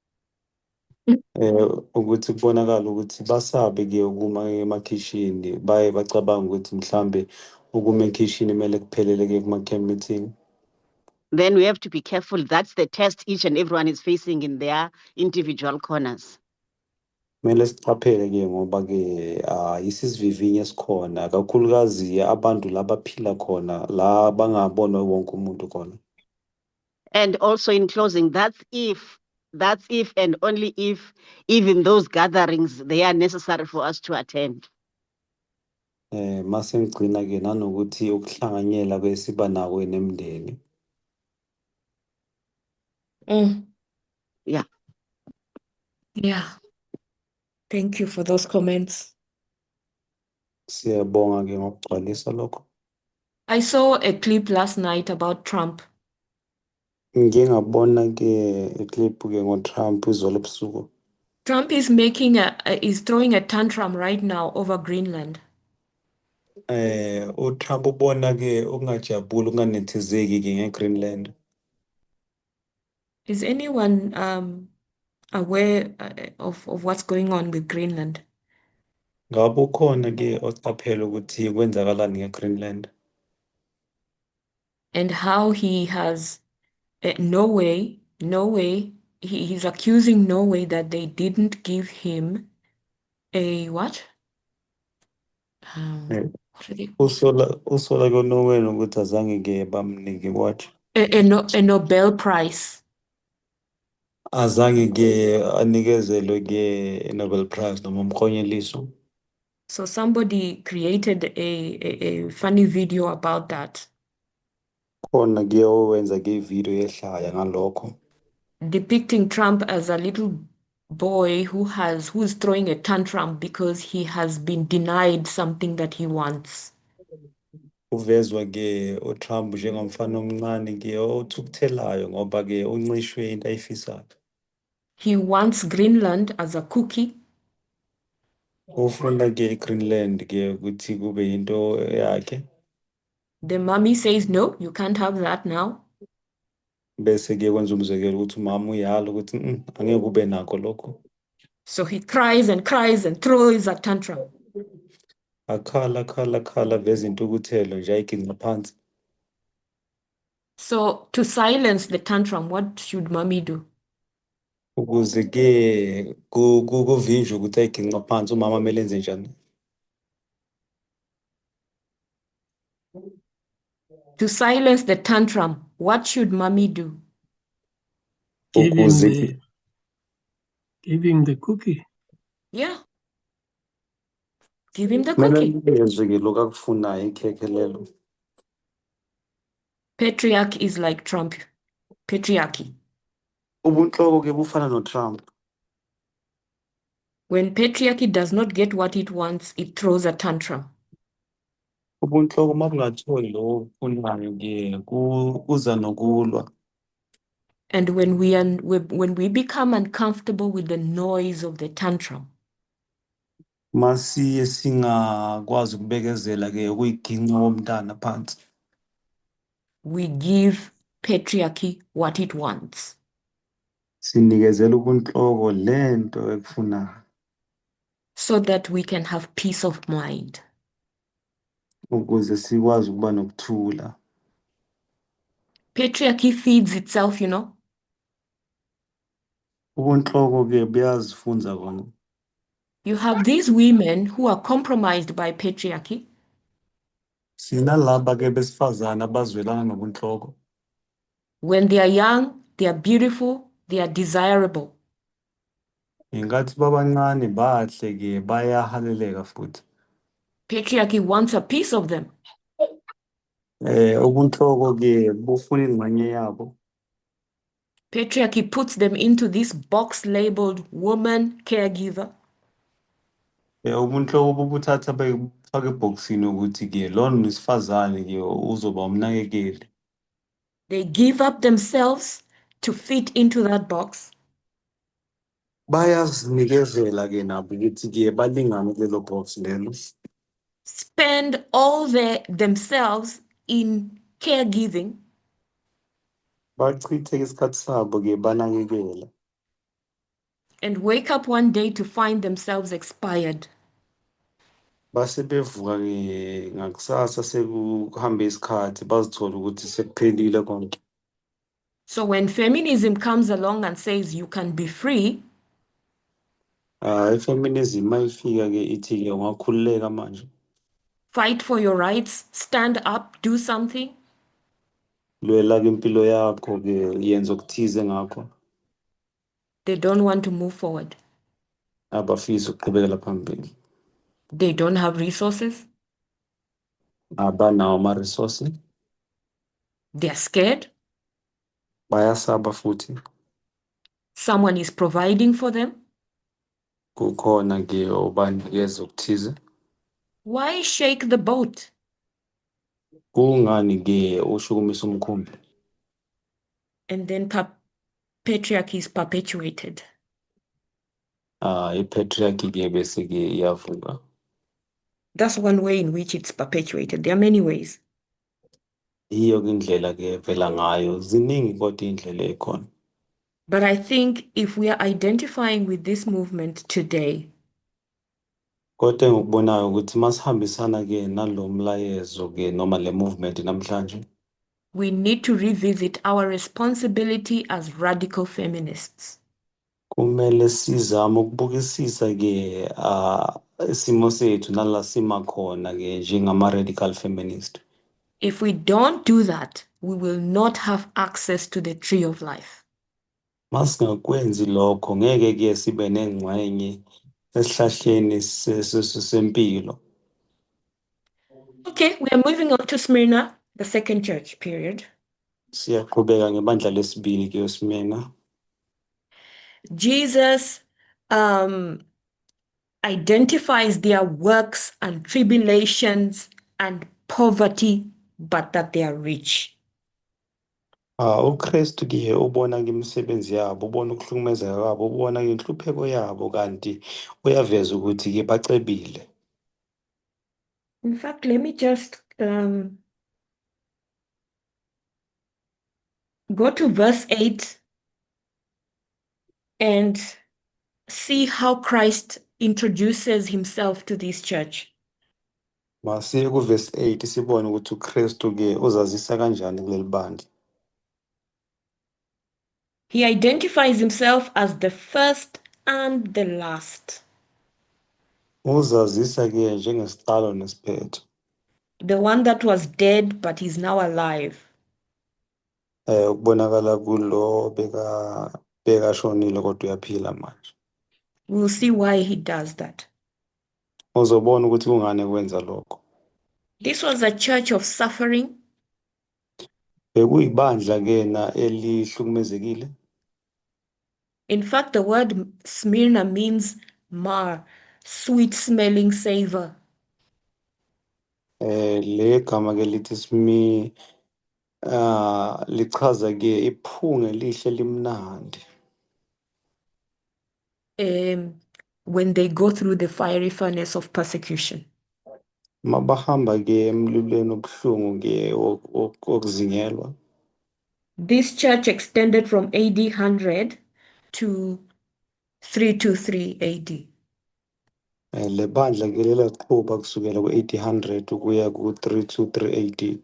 Ukuthi kubonakala ukuthi basabe ke ukuma emakhishini baye bacabanga ukuthi mhlambe ukuma ekhishini kumele kuphelele ke kuma-camp meeting. Then we have to be careful. That's the test each and everyone is facing in their individual corners. Kumele siqaphele ke ngoba ke isisivivinyo esikhona kakhulukazi abantu labaphila khona la bangabona wonke umuntu khona. And also in closing, that's if that's if and only if even those gatherings, they are necessary for us to attend. Mase ngigcina ke nanokuthi ukuhlanganyela kwesiba nawo nemndeni. Yeah. Yeah. Thank you for those comments. Siyabonga ke ngokugcwalisa lokho. I saw a clip last night about Trump. Ngike ngabona ke iclip ke ngoTrump izolo ebusuku. Trump is is throwing a tantrum right now over Greenland. uTrump ubona ke ukungajabuli ukunganethezeki ke ngeGreenland. Is anyone aware of what's going on with Greenland? Ngabe ukhona ke ocaphela ukuthi kwenzakalani ngeGreenland? And how he has Norway, he's accusing Norway that they didn't give him a what? What are they? Usola koNorway ukuthi azange ke bamnike what? A Nobel Prize. Azange ke anikezelwe ke Nobel Prize noma umklonyeliso. So somebody created a funny video about that. Khona ke owenza ke video yehlaya ngalokho. Depicting Trump as a little boy who's throwing a tantrum because he has been denied something that he wants. Uvezwa ke uTrump njengomfana omncane ke othukuthelayo ngoba ke uncishwe into ayifisayo. He wants Greenland as a cookie. Ufuna ke iGreenland ke ukuthi kube into yakhe. The mommy says, no, you can't have that now. Bese ke kwenza umzekelo ukuthi umama uyala ukuthi angeke kube nakho lokho. So he cries and cries and throws a tantrum. Akhala veza intukuthelo nje ayiginqa phansi. So to silence the tantrum, what should mommy do? Ukuze ke kuvinjwe ukuthi ayiginqa phansi umama kumele enze njani? To silence the tantrum, what should mommy do? Ukuze Giving the cookie. Yeah. Give him the cookie. kumele ke lokho akufunayo ikhekhe lelo. Patriarch is like Trump. Patriarchy. Ubunhloko ke bufana noTrump. When patriarchy does not get what it wants, it throws a tantrum. Ubunhloko mabungatholi lo ufunayo ke kuza nokulwa. And when we become uncomfortable with the noise of the tantrum, Masiye singakwazi ukubekezela ke ukuyiginqa womntana phansi. we give patriarchy what it wants. Sinikezela ubunhloko lento ekufunayo. So that we can have peace of mind. Ukuze sikwazi ukuba nokuthula. Patriarchy feeds itself, you know. Ubunhloko ke buyazifunza kona. You have these women who are compromised by patriarchy. Sinalaba ke besifazana abazwelana nobunhloko. When they are young, they are beautiful, they are desirable. Ingathi babancane bahle ke bayahaleleka futhi. Patriarchy wants a piece of them. Ubunhloko ke bufuna ingxenye yabo. Patriarchy puts them into this box labeled woman caregiver. Ubunhloko bubuthatha befake ebhokisini ukuthi ke lona isifazane ke uzoba umnakekeli. They give up themselves to fit into that box. Bayazinikezela ke nabo ukuthi ke balingane kulelo box lelo. Spend all themselves in caregiving. Bachithe isikhathi sabo ke banakekela. And wake up one day to find themselves expired. Base bevuka ke ngakusasa sekuhambe isikhathi bazithola ukuthi sekuphelile konke. So when feminism comes along and says you can be free, Ifeminism mayifika ke ithi ke ungakhululeka manje. fight for your rights, stand up, do something. Lwela ke impilo yakho ke yenza okuthize ngakho. They don't want to move forward. abafisa ukuqhubekela phambili, They don't have resources. abanawo ama-resources, They're scared. bayasaba futhi. Someone is providing for them. Kukhona-ke obanikeza okuthize. Why shake the boat? Kungani-ke ushukumisa umkhumbi? And then patriarchy is perpetuated. I-patriarchy-ke bese-ke iyavuka. That's one way in which it's perpetuated. There are many ways. Iyo-ke indlela-ke evela ngayo, ziningi kodwa indlela ekhona. But I think if we are identifying with this movement today, Kodwa engikubonayo ukuthi masihambisana-ke nalo mlayezo-ke noma le movement namhlanje, we need to revisit our responsibility as radical feminists. kumele sizame ukubukisisa-ke isimo sethu nala sima khona-ke njengama-radical feminist. If we don't do that, we will not have access to the tree of life. Masingakwenzi lokho ngeke-ke sibe nengxenye esihlahleni sempilo. Okay, we are moving on to Smyrna, the second church period. Siyaqhubeka ngebandla lesibili-ke yoSmyrna. Jesus identifies their works and tribulations and poverty, but that they are rich. UKristu-ke ubona-ke imisebenzi yabo, ubona ukuhlukumezeka kwabo, ubona-ke inhlupheko yabo, kanti uyaveza ukuthi-ke bacebile. In fact, let me just go to verse 8 and see how Christ introduces himself to this church. Masiye ku-verse 8 sibone ukuthi uKristu-ke uzazisa kanjani kuleli bandla. He identifies himself as the first and the last. Uzazisa-ke njengesiqalo nesiphetho. The one that was dead but is now alive. Ukubonakala kulo bekashonile kodwa uyaphila manje. We'll see why he does that. Uzobona ukuthi kungani ekwenza lokho. This was a church of suffering. Bekuyibandla-ke na elihlukumezekile. In fact, the word Smyrna means mar, sweet smelling savor. Le gama-ke lithi lichaza-ke iphunga elihle limnandi. When they go through the fiery furnace of persecution. Mabahamba-ke emlilweni obuhlungu-ke wokuzingelwa. This church extended from AD 100 to 323 AD. Le bandla-ke lelaqhuba kusukela ku-800 ukuya ku-323 AD.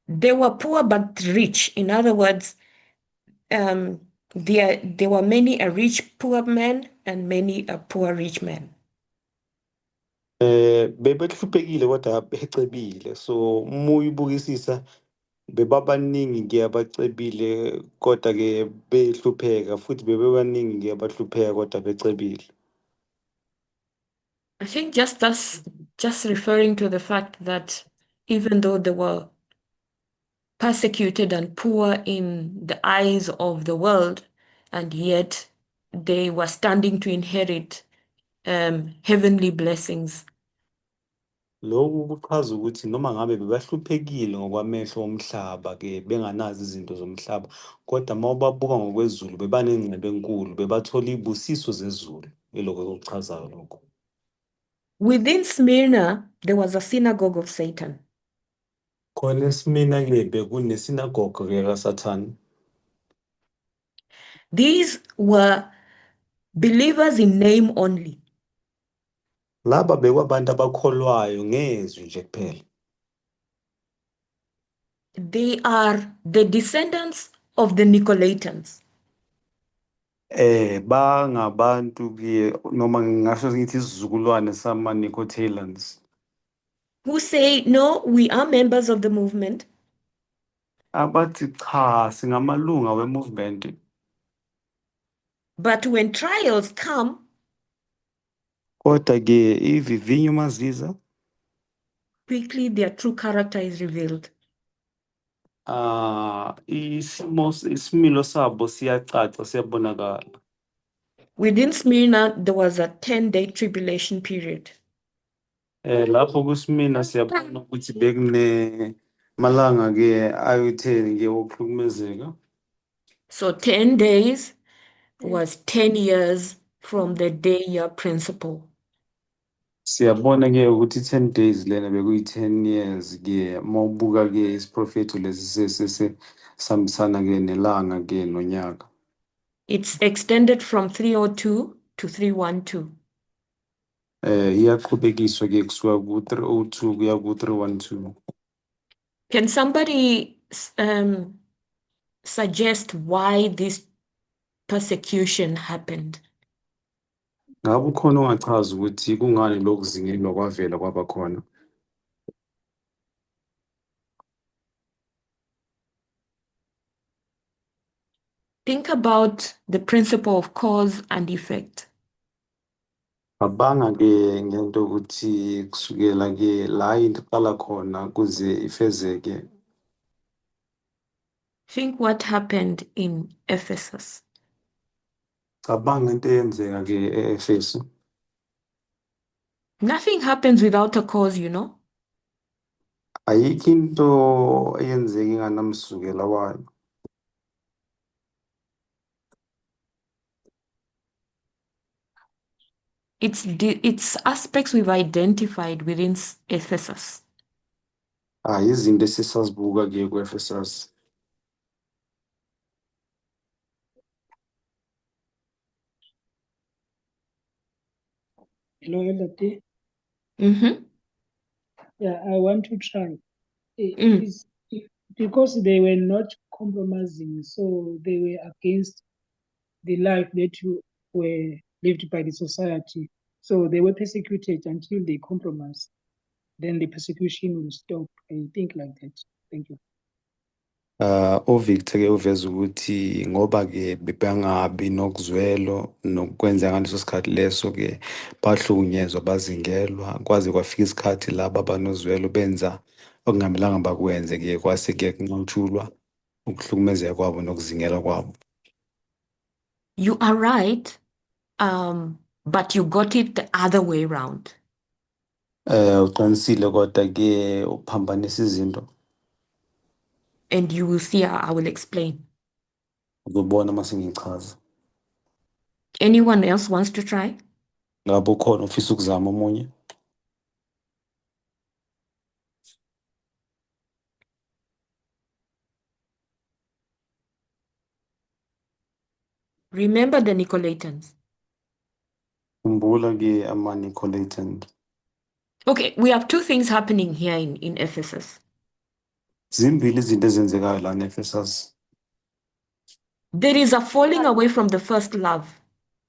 They were poor but rich. In other words, there were many a rich poor man and many a poor rich man. Bebehluphekile kodwa becebile, so uma uyibukisisa bebabaningi-ke abacebile kodwa-ke behlupheka futhi bebebaningi-ke abahlupheka kodwa becebile. I think just referring to the fact that even though they were persecuted and poor in the eyes of the world, and yet they were standing to inherit heavenly blessings. Lokhu kuchaza ukuthi noma ngabe bebahluphekile ngokwamehlo omhlaba-ke benganazi izinto zomhlaba, kodwa uma ubabuka ngokwezulu bebanengcebo enkulu, bebathola iy'busiso zezulu. Yilokho okuchazayo lokho. Within Smyrna, there was a synagogue of Satan. Khona eSmyrna-ke bekunesinagoga-ke kaSathane. These were believers in name only. Laba bekwabantu abakholwayo ngezwi nje kuphela. They are the descendants of the Nicolaitans. Bangabantu-ke noma ngingasho ngithi isizukulwane sama-Nicolaitans. Who say, no, we are members of the movement. Abathi cha, singamalunga we-movement. But when trials come, kodwa ke ivivinyo maziza quickly their true character is revealed. isimilo sabo siyacaca siyabonakala. Within Smyrna, there was a 10-day tribulation period. Lapho kuSmyrna siyabona ukuthi bekune malanga ke ayu-10 ke wokuhlukumezeka. So 10 days was 10 years from the day your principal. Siyabona ke ukuthi 10 days lena bekuyi-10 years ke mawubuka ke isiprofetho lesi sesambisana ke nelanga ke nonyaka. It's extended from 302 to 312. Iyaqhubekiswa ke kusuka ku-302 kuya ku-312. Can somebody suggest why this persecution happened? Ngabe ukhona ongachaza ukuthi kungani lokuzingelwa kwavela kwabakhona? Think about the principle of cause and effect. Abanga ke ngento ukuthi kusukela ke la into iqala khona kuze ifezeke. Think what happened in Ephesus. Cabanga into eyenzeka ke e-Efesu. Nothing happens without a cause, you know. Ayikho into eyenzeka inganamsukela wayo. It's aspects we've identified within Ephesus. Izinto esisazibuka ke ku-Efesus. Hello, Elder T. Mm-hmm. Yeah, I want to try. It's because they were not compromising, so they were against the life that were lived by the society. So they were persecuted until they compromised. Then the persecution will stop. I think like that. Thank you. uVictor ke uveza ukuthi ngoba ke bebangabi nokuzwelo nokwenza ngaleso sikhathi leso ke bahlukunyezwa bazingelwa kwaze kwafika isikhathi laba abanozwelo benza okungamelanga bakwenze ke kwase ke kunqutshulwa ukuhlukumezeka kwabo nokuzingelwa kwabo. You are right, but you got it the other way around. Uqinisile kodwa ke uphambanisa izinto. And you will see how I will explain. Uzobona mase ngichaza. Anyone else wants to try? Ngabe ukhona ufisa ukuzama omunye? Remember the Nicolaitans. Khumbula ke ama-Nicolaitans. Okay, we have two things happening here in Ephesus. Zimbili izinto ezenzekayo la e-Efesus. There is a falling away from the first love.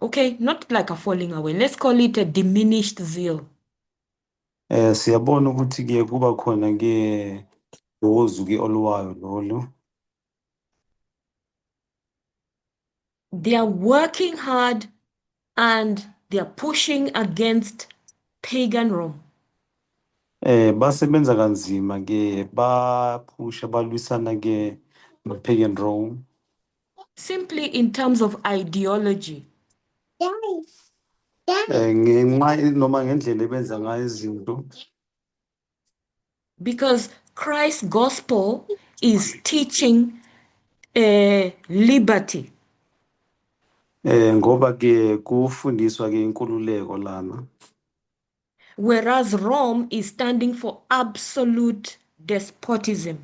Okay, not like a falling away. Let's call it a diminished zeal. Siyabona ukuthi ke kuba khona ke dozu ke olwayo lolu. They are working hard and they are pushing against pagan Rome. Basebenza kanzima ke baphusha balwisana ke no-pagan Rome. Simply in terms of ideology. Ngenxa noma ngendlela ebenza ngayo izinto. Because Christ's gospel is teaching liberty. Ngoba ke kufundiswa ke inkululeko lana. Whereas Rome is standing for absolute despotism.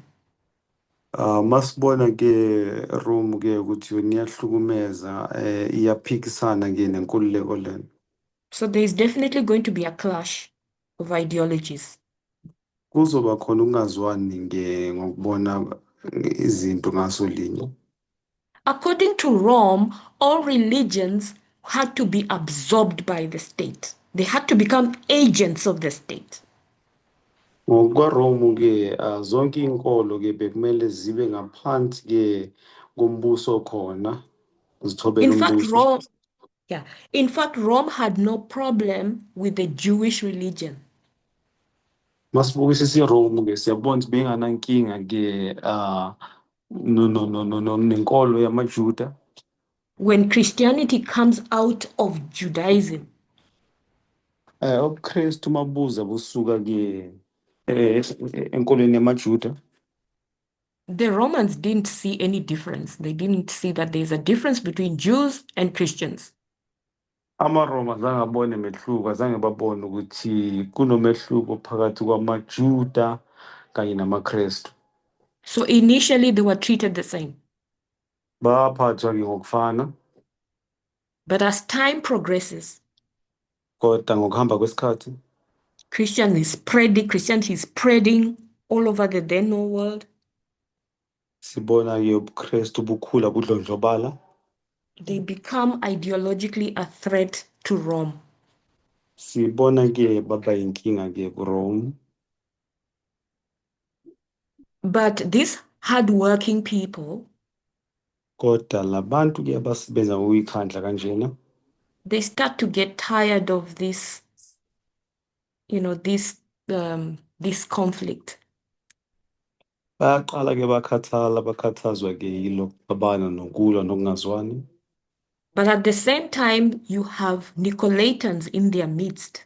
Masibona ke Rome ke ukuthi yona iyahlukumeza iyaphikisana ke nenkululeko lena. So there is definitely going to be a clash of ideologies. Kuzoba khona ukungazwani ngokubona izinto ngaso linye. According to Rome, all religions had to be absorbed by the state. They had to become agents of the state. NgokwaRome ke zonke inkolo ke bekumele zibe ngaphansi ke kombuso khona zithobela In fact, umbuso. Yeah. In fact, Rome had no problem with the Jewish religion. Masibukisa isiRome ke siyabona ukuthi benganankinga ke nenkolo yamaJuda. When Christianity comes out of Judaism, ubuKristu mabuza busuka ke enkolweni yamaJuda. the Romans didn't see any difference. They didn't see that there's a difference between Jews and Christians. AmaRoma azange abone mehluko, azange babone ukuthi kunomehluko phakathi kwamaJuda kanye namaKristu. So initially they were treated the same. Baphathwa ke ngokufana, But as time progresses, kodwa ngokuhamba kwesikhathi Christianity is spreading all over the then known world. sibona ke ubuKristu bukhula budlondlobala. They become ideologically a threat to Rome. Sibona ke baba inkinga ke kuRome. But these hardworking people, Kodwa labantu ke abasebenza ngokuyikhandla kanjena, they start to get tired of this, this conflict. bayaqala ke bakhathazwa ke yilo babana nokulwa nokungazwani. But at the same time, you have Nicolaitans in their midst.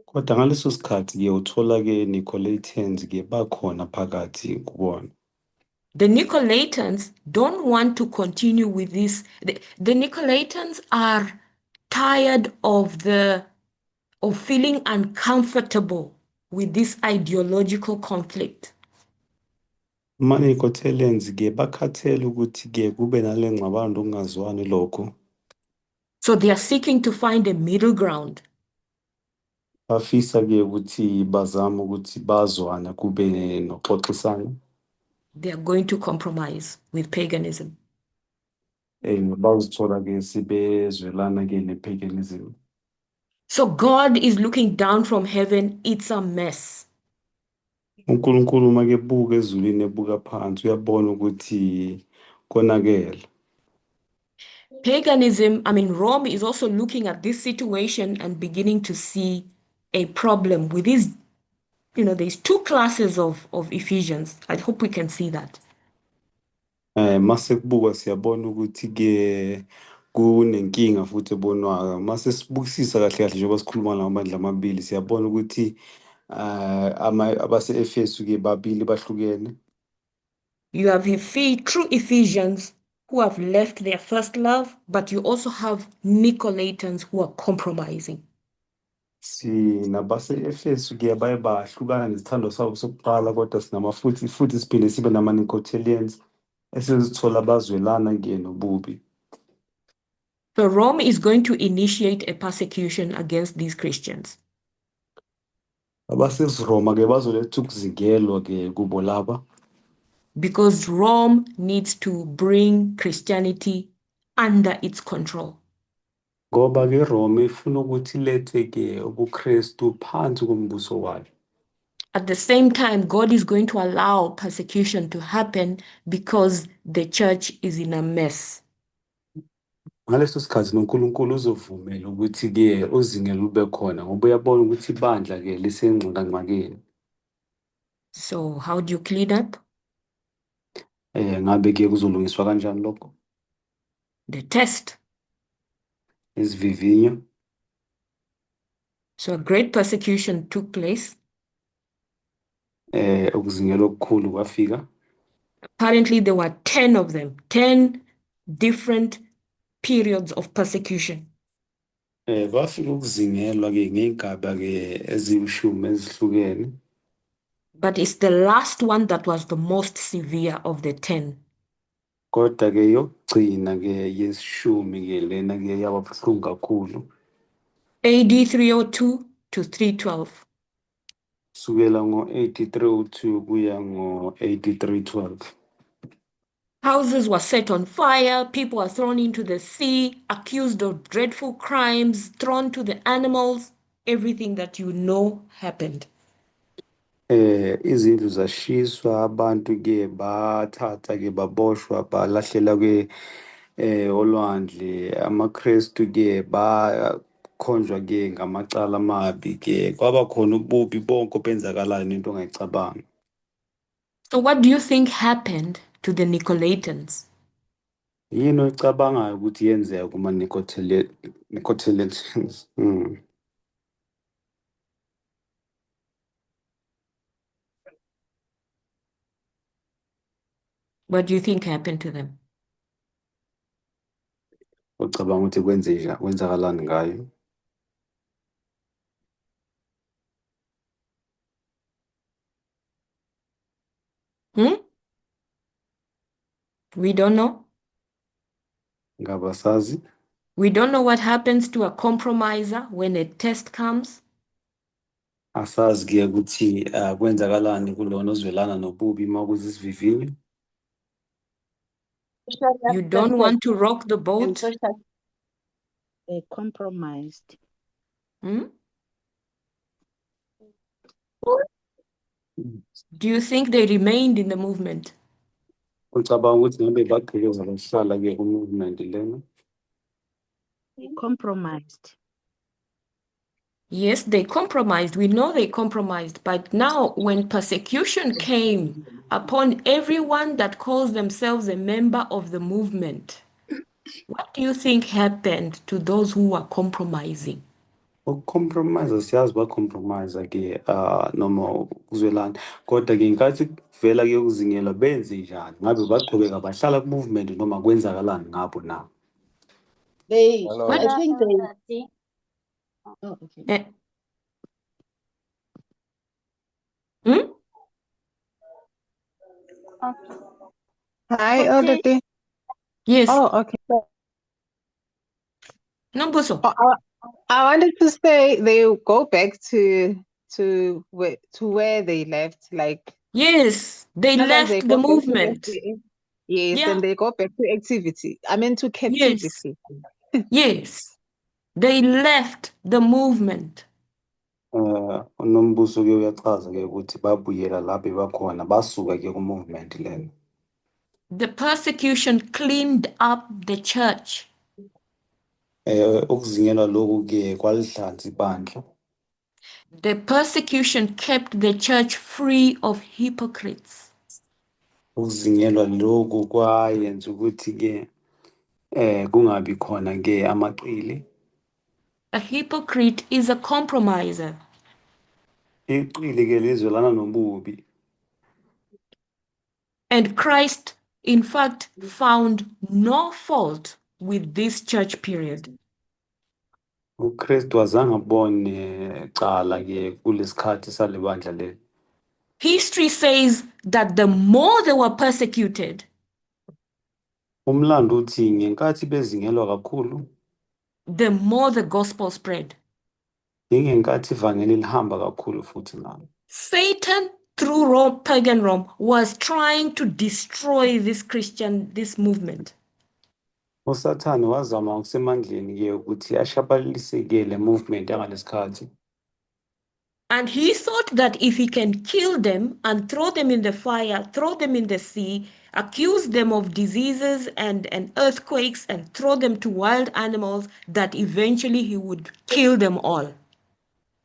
Kodwa ngaleso sikhathi ke uthola ke Nicolaitans ke bakhona phakathi kubona. The Nicolaitans don't want to continue with this. The Nicolaitans are tired of feeling uncomfortable with this ideological conflict. AmaNicolaitans ke bakhathele ukuthi ke kube nale ngxabano lokungazwani lokho. So they are seeking to find a middle ground. Bafisa ke ukuthi bazame ukuthi bazwana kube nokuxoxisana. They are going to compromise with paganism. Bazithola ke sibezwelana ke nepaganism. So God is looking down from heaven. It's a mess. uNkulunkulu make buka ezulwini ebuka phansi uyabona ukuthi konakele. Paganism, Rome is also looking at this situation and beginning to see a problem with these, there's two classes of Ephesians. I hope we can see that. Mase kubuka siyabona ukuthi ke kunenkinga futhi ebonwayo. Mase sibukisisa kahle kahle njengoba sikhuluma ngamandla amabili siyabona ukuthi abase-Efesu ke babili bahlukene. You have true Ephesians who have left their first love, but you also have Nicolaitans who are compromising. Sinabase-Efesu ke baye bahlukana nesithando sabo sokuqala kodwa futhi siphinde sibe nama-Nicolaitans esizithola bazwelana ke nobubi. So Rome is going to initiate a persecution against these Christians. AbaseRoma ke bazoletha ukuzingelwa ke kubo laba. Because Rome needs to bring Christianity under its control. Ngoba ke Rome ifuna ukuthi lethe ke ubuKristu phansi kombuso wayo. At the same time, God is going to allow persecution to happen because the church is in a mess. Ngaleso sikhathi noNkulunkulu uzovumela ukuthi ke uzingelo lube khona ngoba uyabona ukuthi ibandla ke lisengxakangxakeni. So how do you clean up? Ngabe ke kuzolungiswa kanjani lokho? The test. Isivivinyo. So a great persecution took place. Ukuzingelwa okukhulu kwafika. Apparently there were 10 of them, 10 different periods of persecution. Kwafika ukuzingelwa ke ngey'gaba ke eziyishumi ezihlukene. But it's the last one that was the most severe of the 10. Kodwa ke yokugcina ke yesishumi ke lena ke yaba buhlungu kakhulu. AD 302 to 312. Sukela ngo-AD 302 kuya ngo-AD 312. Houses were set on fire, people were thrown into the sea, accused of dreadful crimes, thrown to the animals. Everything that you know happened. Izindlu zashiswa, abantu ke bathatha ke baboshwa balahlela ke olwandle amaKristu ke bakhonjwa ke ngamacala amabi ke kwaba khona ububi bonke obenzakalayo nento ongayicabanga. So what do you think happened to the Nicolaitans? Yini oyicabangayo ukuthi yenzeka kuma Nicolaitans? What do you think happened to them? Ucabanga ukuthi kwenzakalani ngayo? We don't know. Ngabasazi. We don't know what happens to a compromiser when a test comes. Asazi ke ukuthi kwenzakalani kulona ozwelana nobubi makuza isivivinyo. You don't want to rock the boat. They compromised. Do you think they remained in the movement? Ucabanga ukuthi ngabe baqhubeka bahlala ke ku-movement lena? Compromised. Yes, they compromised. We know they compromised. But now, when persecution came upon everyone that calls themselves a member of the movement, what do you think happened to those who were compromising? Ucompromise siyazi bacompromise ke noma ukuzwelana kodwa ke nkathi kuvela ke ukuzingelwa benze njani ngabe baqhubeka bahlala ku-movement noma kwenzakalani ngabo na? Hello. I think they. Oh, okay. Hi, Odete. Yes. Oh, okay. Nombuso. Oh, I wanted to say they go back to where they left. Like Yes, they sometimes they left the go back to movement. yes, Yeah. and they go back to activity. I mean to captivity. Yes, they left the movement. Unombuso ke uyachaza ke ukuthi babuyela lapho bakhona basuka ke ku-movement lena. The persecution cleaned up the church. Ukuzingelwa lokhu ke kwalihlanza ibandla. The persecution kept the church free of hypocrites. Ukuzingelwa lokhu kwayenza ukuthi ke kungabi khona ke amaqili. A hypocrite is a compromiser. Iqili ke lizwelana nobubi. And Christ, in fact, found no fault with this church period. uKristu azange abone cala ke kulesikhathi salebandla leli. History says that the more they were persecuted, Umlando uthi ngenkathi bezingelwa kakhulu, the more the gospel spread. ngenkathi ivangeli lihamba kakhulu futhi nalo. Satan, through Rome, pagan Rome, was trying to destroy this movement. uSathane wazama ngokusemandleni ke ukuthi ashabalise ke le movement yangalesikhathi. And he thought that if he can kill them and throw them in the fire, throw them in the sea, accuse them of diseases and earthquakes and throw them to wild animals, that eventually he would kill them all.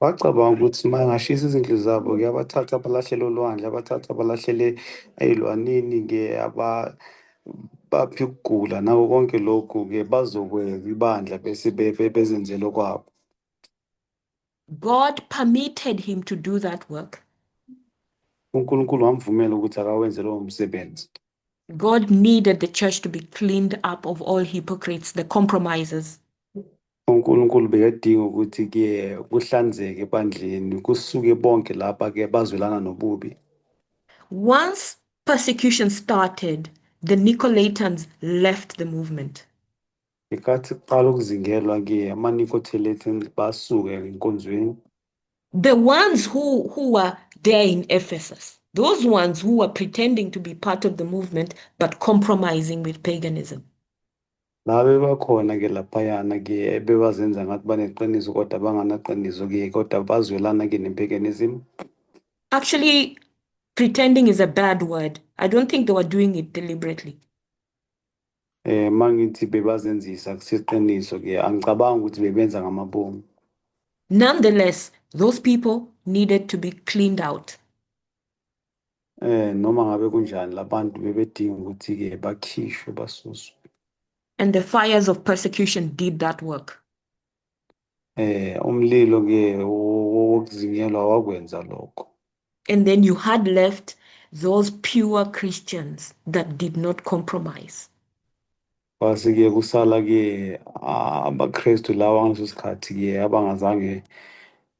Wacabanga ukuthi uma engashisa izindlu zabo ke abathatha abalahlele olwandle abathatha abalahlele ey'lwaneni ke baphi ukugula nako konke lokhu ke bazokweka ibandla bese bezenzela okwabo. God permitted him to do that work. uNkulunkulu wamvumela ukuthi akawenze lowo msebenzi. God needed the church to be cleaned up of all hypocrites, the compromisers. uNkulunkulu bekadinga ukuthi ke kuhlanzeke ebandleni kusuke bonke lapha ke bazwelana nobubi. Once persecution started, the Nicolaitans left the movement. Ngenkathi kuqala ukuzingelwa ke ama-Nicolaitans basuke enkonzweni. The ones who were there in Ephesus, those ones who were pretending to be part of the movement but compromising with paganism. Labe bakhona ke laphayana ke bebazenza ngathi baneqiniso kodwa banganaqiniso ke kodwa bazwelana ke ne-paganism. Actually, pretending is a bad word. I don't think they were doing it deliberately. Mangithi bebazenzisa akusiqiniso ke angicabangi ukuthi bebenza ngamabomu. Nonetheless, those people needed to be cleaned out. Noma ngabe kunjani labantu bebedinga ukuthi ke bakhishwe basuswe. And the fires of persecution did that work. Umlilo ke wokuzingelwa wakwenza lokho. And then you had left those pure Christians that did not compromise. Kwase ke kusala ke abaKristu lawa ngaleso sikhathi ke abangazange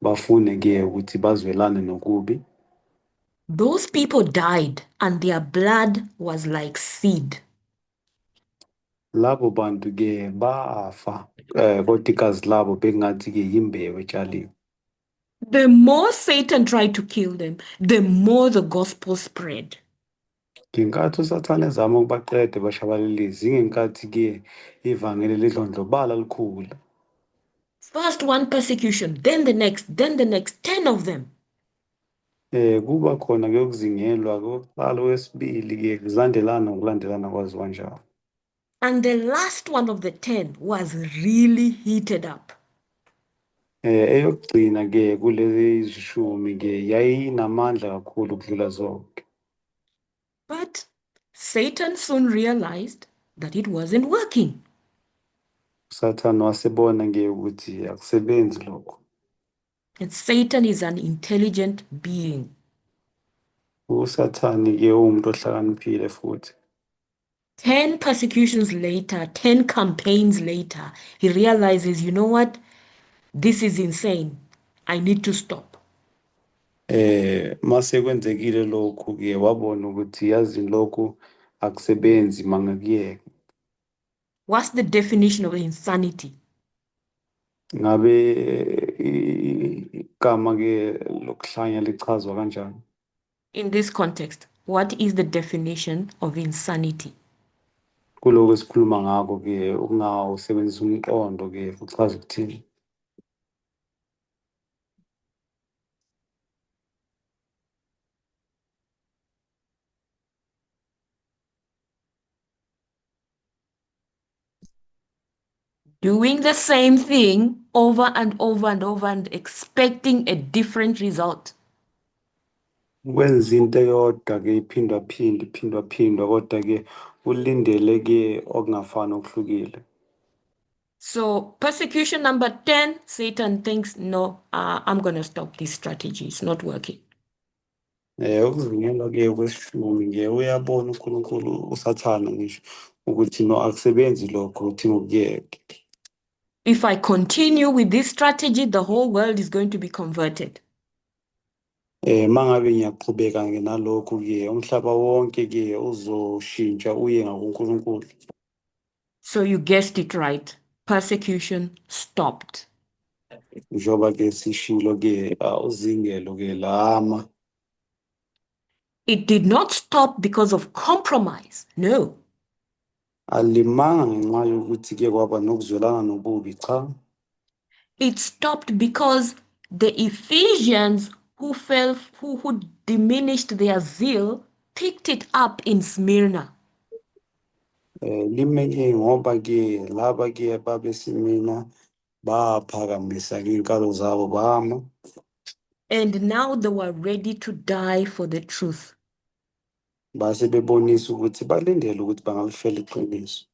bafune ke ukuthi bazwelane nokubi. Those people died and their blood was like seed. Labo bantu ke bafa kodwa igazi labo bekungathi ke yimbewu etshaliwe. The more Satan tried to kill them, the more the gospel spread. Ngenkathi uSathane ezama ukubaqeda bashabalalise ingenkathi ke ivangeli lidlondlobala likhula. First one persecution, then the next, 10 of them. Kuba khona ke ukuzingelwa kokuqala wesibili ke kulandelana ngokulandelana kwazo kanjalo. And the last one of the 10 was really heated up. Eyokugcina ke kulezi zishumi ke yayinamandla kakhulu ukudlula zonke. But Satan soon realized that it wasn't working. uSathane wasebona ke ukuthi akusebenzi lokho. And Satan is an intelligent being. uSathane ke umuntu ohlakaniphile futhi. 10 persecutions later, 10 campaigns later, he realizes, you know what? This is insane. I need to stop. Mase kwenzekile lokhu ke wabona ukuthi yazi lokhu akusebenzi mangakuyeka. What's the definition of insanity? Ngabe igama ke lokuhlanya lichazwa kanjani? In this context, what is the definition of insanity? Kuloko esikhuluma ngakho ke ukungawusebenzisa umqondo ke uchaza ukuthini? Doing the same thing over and over and over and expecting a different result. Kwenza into eyodwa ke iphindwa kodwa ke ulindele ke okungafani okuhlukile. So persecution number 10, Satan thinks, no, I'm going to stop this strategy. It's not working. Ukuzingelwa ke kwesishumi ke uyabona uNkulunkulu uSathane ngisho ukuthi no akusebenzi lokho uthi ngokuyeke. If I continue with this strategy, the whole world is going to be converted. Mangabe ngiyaqhubeka ke nalokho ke umhlaba wonke ke uzoshintsha uye ngakuNkulunkulu. So you guessed it right. Persecution stopped. Njoba ke sishilo ke uzingelo ke lama. It did not stop because of compromise. No. Alimanga ngenxa yokuthi ke kwaba nokuzwelana nobubi cha. It stopped because the Ephesians who diminished their zeal picked it up in Smyrna. Limenye ngoba ke laba ke babesimina baphakamisa ke inkalo zabo bama. And now they were ready to die for the truth. Base bebonisa ukuthi balindele ukuthi bangalifela iqiniso.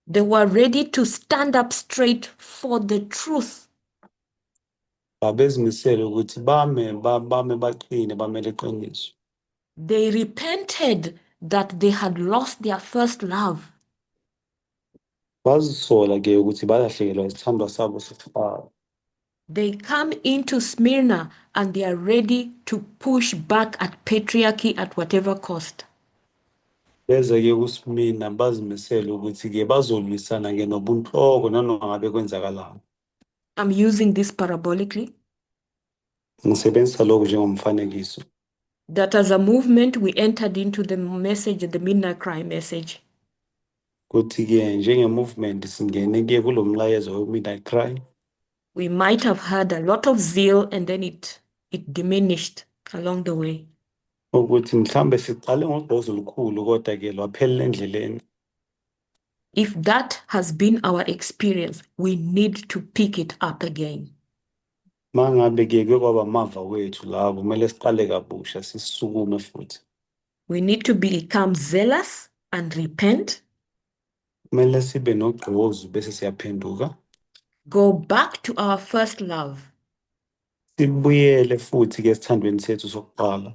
They were ready to stand up straight for the truth. Babezimisele ukuthi bame baqine bamele iqiniso. They repented that they had lost their first love. Bazisola ke ukuthi balahlekelwa isithandwa sabo sokuqala. They come into Smyrna and they are ready to push back at patriarchy at whatever cost. Beze ke kuSmyrna bazimisele ukuthi ke bazolwisana ke nobunhloko nanoma ngabe kwenzakalani. I'm using this parabolically. Ngisebenzisa lokho njengomfanekiso. That as a movement we entered into the message, the midnight cry message. Kuthi ke njenge movement singene ke kulomlayezo we midnight cry. We might have had a lot of zeal and then it diminished along the way. Ukuthi mhlambe siqale ngogqozi olukhulu kodwa ke lwaphelela endleleni. If that has been our experience, we need to pick it up again. Mangabe ke kwaba amava wethu lawo kumele siqale kabusha sisukume futhi. We need to become zealous and repent. Kumele sibe nogqozi bese siyaphenduka. Go back to our first love. Sibuyele futhi ke sithandweni sethu sokuqala.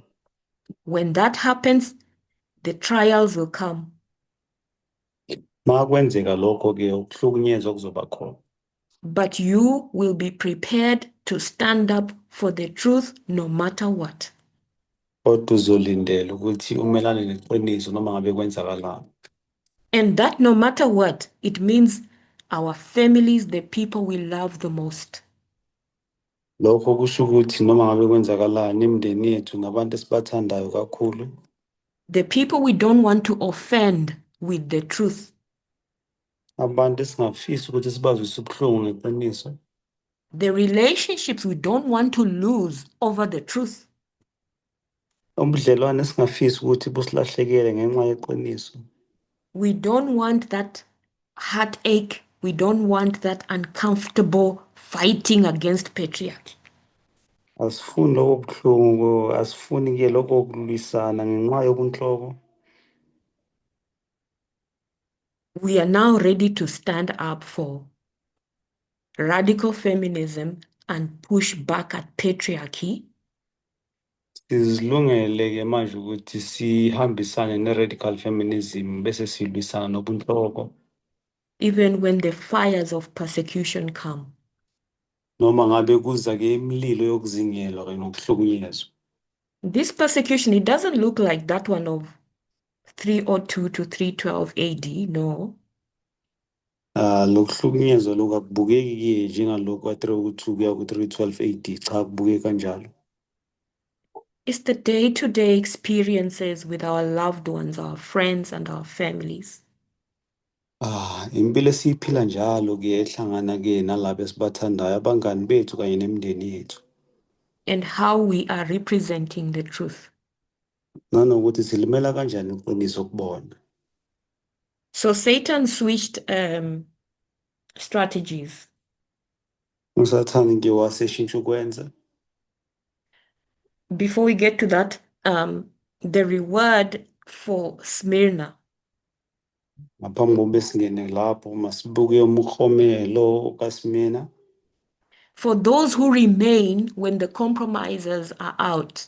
When that happens, the trials will come. Makwenzeka lokho ke ukuhlukunyezwa kuzoba khona. But you will be prepared to stand up for the truth no matter what. Kodwa uzolindela ukuthi umelane neqiniso noma ngabe kwenzakalani. And that no matter what, it means our families, the people we love the most. Lokho kusho ukuthi noma ngabe kwenzakalani imindeni yethu nabantu esibathandayo kakhulu. The people we don't want to offend with the truth. Abantu esingafisi ukuthi sibazwise ubuhlungu ngeqiniso. The relationships we don't want to lose over the truth. Ubudlelwane esingafisi ukuthi busilahlekele ngenxa yeqiniso. We don't want that heartache. We don't want that uncomfortable fighting against patriarchy. Asifuni lokho buhlungu, asifuni ke lokho kulwisana ngenxa yobunhloko. We are now ready to stand up for radical feminism and push back at patriarchy. Sizilungele ke manje ukuthi sihambisane ne-radical feminism bese silwisana nobunhloko. Even when the fires of persecution come. Noma ngabe kuza ke imililo yokuzingelwa kanye nokuhlukunyezwa. This persecution, it doesn't look like that one of 302 to 312 AD, no. Lokuhlukunyezwa lokhu akubukeki ke njengalokhu ka-302 kuya ku-312 AD, cha akubukeki kanjalo. It's the day-to-day experiences with our loved ones, our friends, and our families. Impilo esiyiphila njalo ke ehlangana ke nalabo esibathandayo abangani bethu kanye nemindeni yethu. And how we are representing the truth. Nanokuthi silimela kanjani iqiniso kubona. So Satan switched strategies. USathane ke waseshintsha ukwenza. Before we get to that, the reward for Smyrna. Ngaphambi kokuba singene lapho masibuke umkhomelo kaSmyrna. For those who remain when the compromisers are out.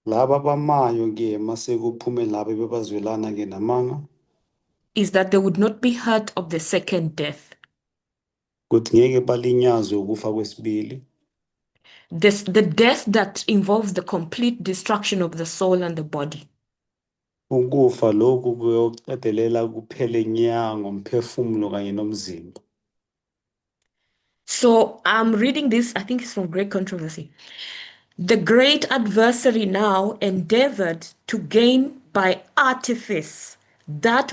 Laba bamayo ke mase kuphume labo bebazwelana ke namanga. Is that they would not be hurt of the second death. Kuthi ngeke balinyazwe ukufa kwesibili. The death that involves the complete destruction of the soul and the body. Ukufa lokhu kuyoqedelela kuphele nya ngomphefumulo kanye nomzimba. So I'm reading this, I think it's from Great Controversy. The great adversary now endeavored to gain by artifice that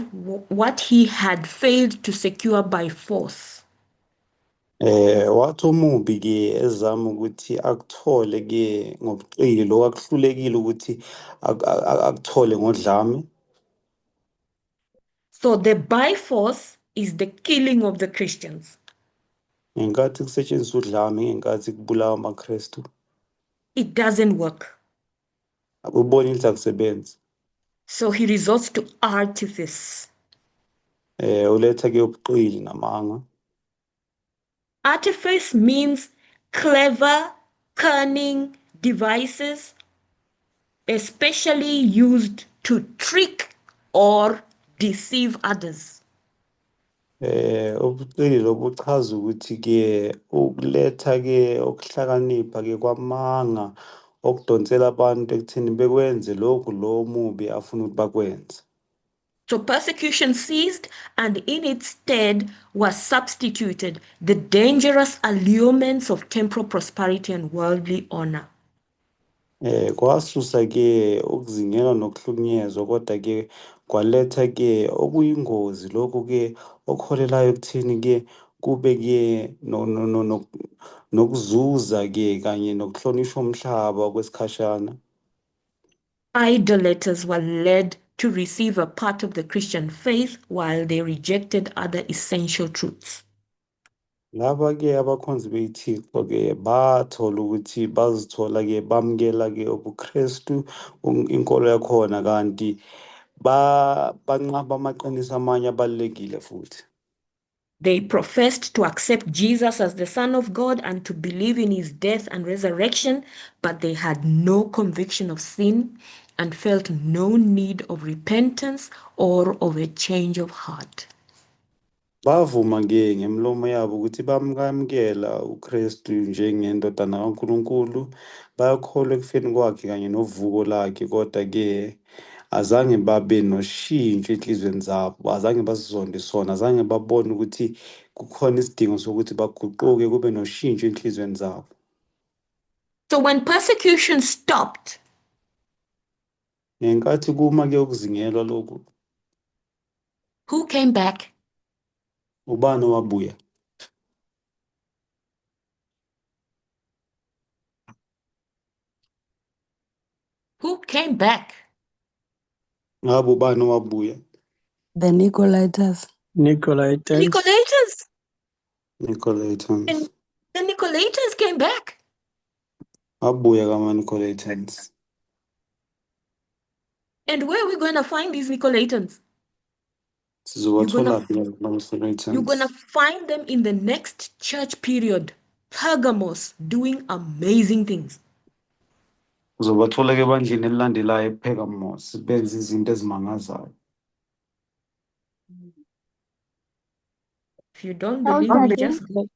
what he had failed to secure by force. Wathi umubi ke ezama ukuthi akuthole ke ngobuqili lo akuhlulekile ukuthi akuthole ngodlame. So the by force is the killing of the Christians. Ngenkathi kusetshenziswa udlame ngenkathi kubulawa amaKristu. It doesn't work. Akuboni ukuthi akusebenzi. So he resorts to artifice. Uletha ke ubuqili namanga. Artifice means clever, cunning devices, especially used to trick or deceive others. Ubuqili lobuchaza ukuthi ke ukuletha ke okuhlakanipha ke kwamanga okudonsela abantu ekutheni bekwenze lokhu lo mubi afuna ukuthi bakwenze. So persecution ceased, and in its stead was substituted the dangerous allurements of temporal prosperity and worldly honor. Kwasusa ke ukuzingelwa nokuhlukunyezwa kodwa ke kwaletha ke okuyingozi lokho ke okuholelayo ekutheni ke kube ke nokuzuza ke kanye nokuhlonishwa umhlaba kwesikhashana. Idolaters were led to receive a part of the Christian faith while they rejected other essential truths. Laba-ke abakhonzi bethixo-ke bathola ukuthi bazithola-ke bamukela-ke ubuKristu inkolo yakhona, kanti banqaba amaqiniso amanye abalulekile futhi. They professed to accept Jesus as the Son of God and to believe in his death and resurrection, but they had no conviction of sin and felt no need of repentance or of a change of heart. Bavuma-ke ngemilomo yabo ukuthi bamukela uKristu njengendodana kaNkulunkulu, bayakholwa ekufeni kwakhe kanye novuko lakhe, kodwa-ke azange babe noshintsho enhlizweni zabo, azange basizonde sona, azange babone ukuthi kukhona isidingo sokuthi baguquke kube noshintsho enhlizweni zabo. So when persecution stopped, Ngenkathi kuma-ke ukuzingelwa lokhu, who came back? ubani owabuya? Who came back? Ngabe ubani owabuya? The Nicolaitans. Nicolaitans. Nicolaitans. And the Nicolaitans came back. Wabuya kama-Nicolaitans. And where are we going to find these Nicolaitans? Sizobathola You're going to find them in the next church period, Pergamos, doing amazing things. Uzobathola-ke ebandleni elilandelayo ePergamos benza izinto ezimangazayo. If you don't believe me, just go.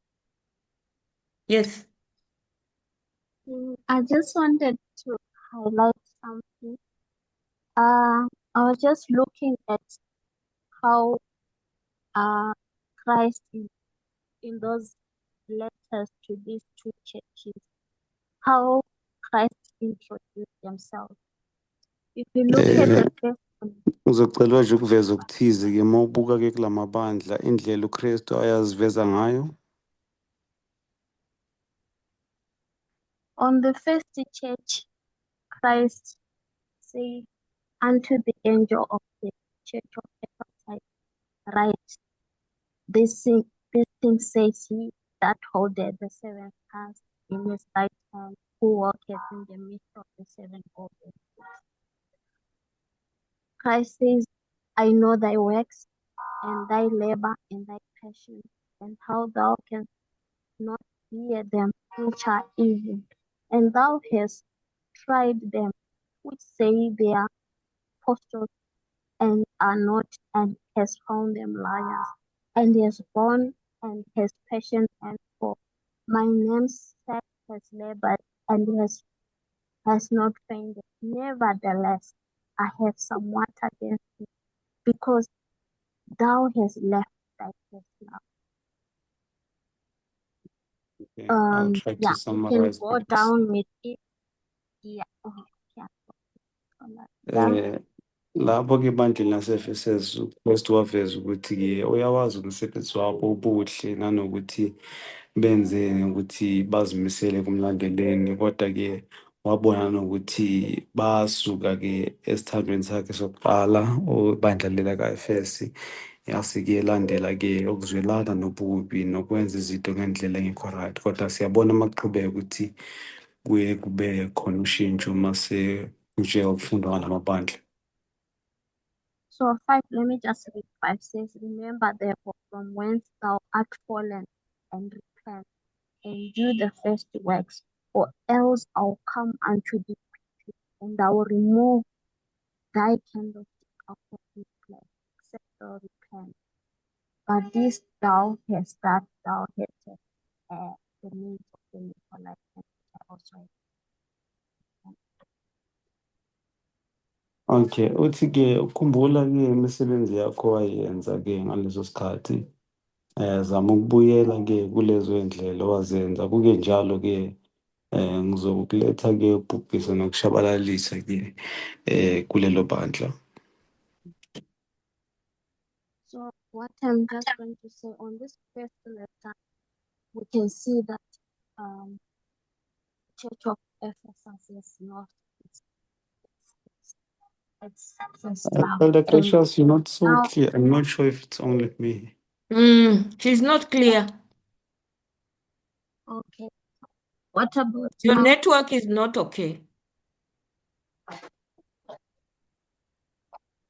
Yes. I just wanted to highlight something. I was just looking at how Christ is in those letters to these two churches, how Christ introduced himself. If you look at the first one, Uzocelwa nje ukuveza okuthize-ke uma ubuka-ke kula mabandla indlela uKristu ayaziveza ngayo. on the first church, Christ said unto the angel of the church of Ephesus, write, this thing says he that holdeth the seven stars in his right hand, who walketh in the midst of the seven golden bowls. Christ says, I know thy works, and thy labor, and thy passion, and how thou canst not bear them which are evil, and thou hast tried them which say they are apostles, and are not, and hast found them liars, and has borne and has passion, and for my name's sake has labored, and has not fainted. Nevertheless, I have somewhat against thee, because thou hast left thy first love. Okay, I'll try to You can summarize go this. down with it. Yeah. Yeah. Lapho-ke ebandleni lase-Efesus uKristu waveza ukuthi-ke uyawazi umsebenzi wabo obuhle nanokuthi benzeni ukuthi bazimisele kumlandeleni, kodwa-ke wabona nokuthi basuka-ke esithandweni sakhe sokuqala ibandla lelaka-Efesi yase-ke elandela-ke ukuzwelana nobubi nokwenza izinto ngendlela engekho right, kodwa siyabona uma kuqhubeka ukuthi kuye kube khona ushintsho mase nje ukufundwa ngalamabandla. So 5, let me just read 5 says, remember therefore from whence thou art fallen, and repent, and do the first works, or else I'll come unto thee quickly, and I will remove thy candlestick out of his place, except thou repent. But this thou hast, that thou hast the names of the Nicolaitans, which I also have. Okay, uthi-ke ukhumbula-ke imisebenzi yakho wayenza-ke ngaleso sikhathi, zama ukubuyela-ke kulezo ndlela owazenza, kuke njalo-ke ngizokuletha-ke ubhubhise nokushabalalisa-ke kulelo bandla. So what I'm just going to say on this first letter, we can see that Church of Ephesus is not Christ's first love. Elder And Gracious, you're not so now, clear. I'm not sure if it's only me. She's not clear. okay, what about Your now? network is not okay.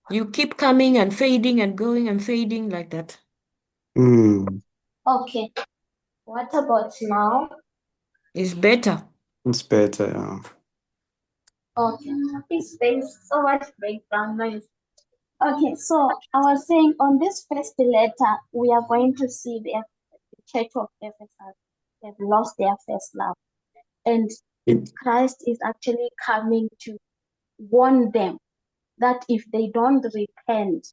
You keep coming and fading and going and fading like that. Okay, what about now? It's better. It's better, yeah. Okay, there's so much background noise. Okay, so I was saying on this first letter, we are going to see the Church of Ephesus have lost their first love. And Christ is actually coming to warn them that if they don't repent,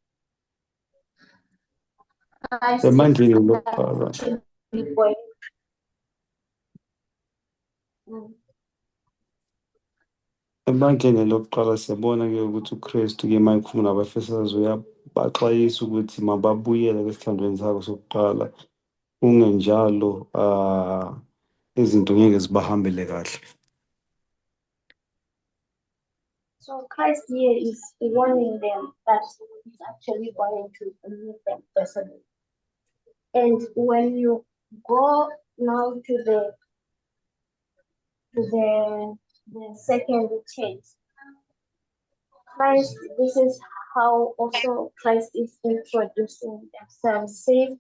Christ The is mind really look power. actually going. Ebantwini lokuqala siyabona-ke ukuthi uKristu-ke uma ekhuluma nabafesazi uyabaxwayisa ukuthi mababuyele esithandweni sabo sokuqala. Kungenjalo izinto ngeke zibahambele kahle. So Christ here is warning them that he's actually going to leave them personally. And when you go now to the second church, Christ, this is how also Christ is introducing themselves. Say,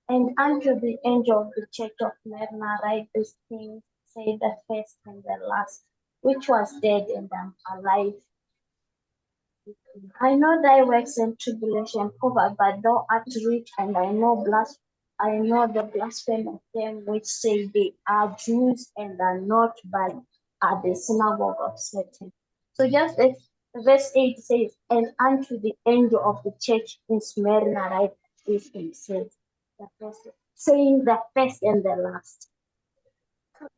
and unto the angel of the church of Smyrna write these things, say the first and the last, which was dead and am alive. I know thy works and tribulation, poverty, but thou art rich, and I know the blasphemy of them which say they are Jews and are not, but are the synagogue of Satan. So just as verse 8 says, and unto the angel of the church in Smyrna write these things, saying the first and the last.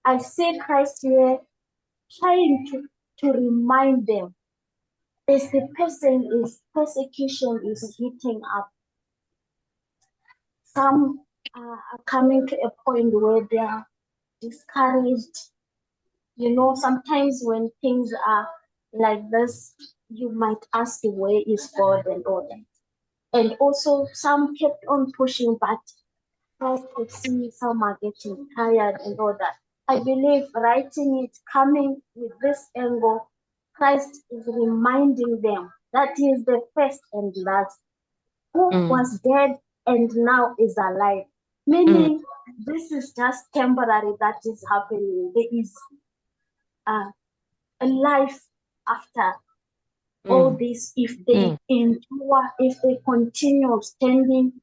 I see Christ here trying to remind them as the persecution is heating up. Some are coming to a point where they are discouraged. You know, sometimes when things are like this, you might ask, where is God and all that. And also some kept on pushing, but Christ could see some are getting tired and all that. I believe writing it, coming with this angle, Christ is reminding them that he is the first and last, who was dead and now is alive. Meaning, this is just temporary that is happening. There is a life after all this if they endure, if they continue standing